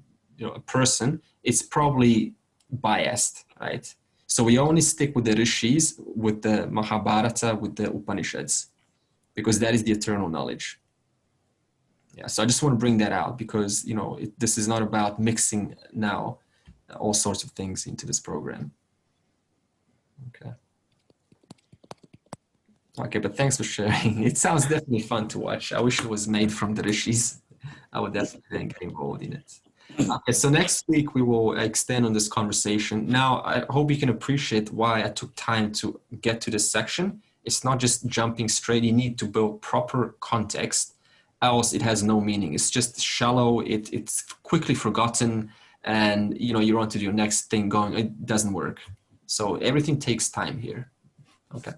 a person, it's probably biased, right? So we only stick with the Rishis, with the Mahabharata, with the Upanishads, because that is the eternal knowledge. Yeah, so I just want to bring that out, because this is not about mixing now all sorts of things into this program. Okay, but thanks for sharing. It sounds definitely fun to watch. I wish it was made from the Rishis. I would definitely get involved in it. Okay, so next week we will extend on this conversation. Now, I hope you can appreciate why I took time to get to this section. It's not just jumping straight. You need to build proper context, else it has no meaning. It's just shallow. It's quickly forgotten, and you're on to your next thing going. It doesn't work. So everything takes time here. Okay.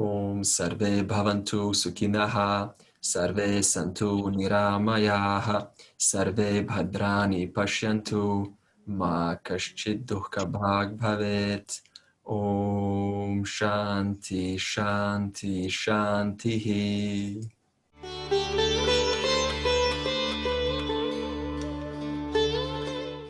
Om Sarve Bhavantu Sukhinaha, Sarve Santu Niramayaha, Sarve Bhadrani Pashyantu, Ma Kaschid Dukkha Bhag Bhavet. Om Shanti Shanti Shanti.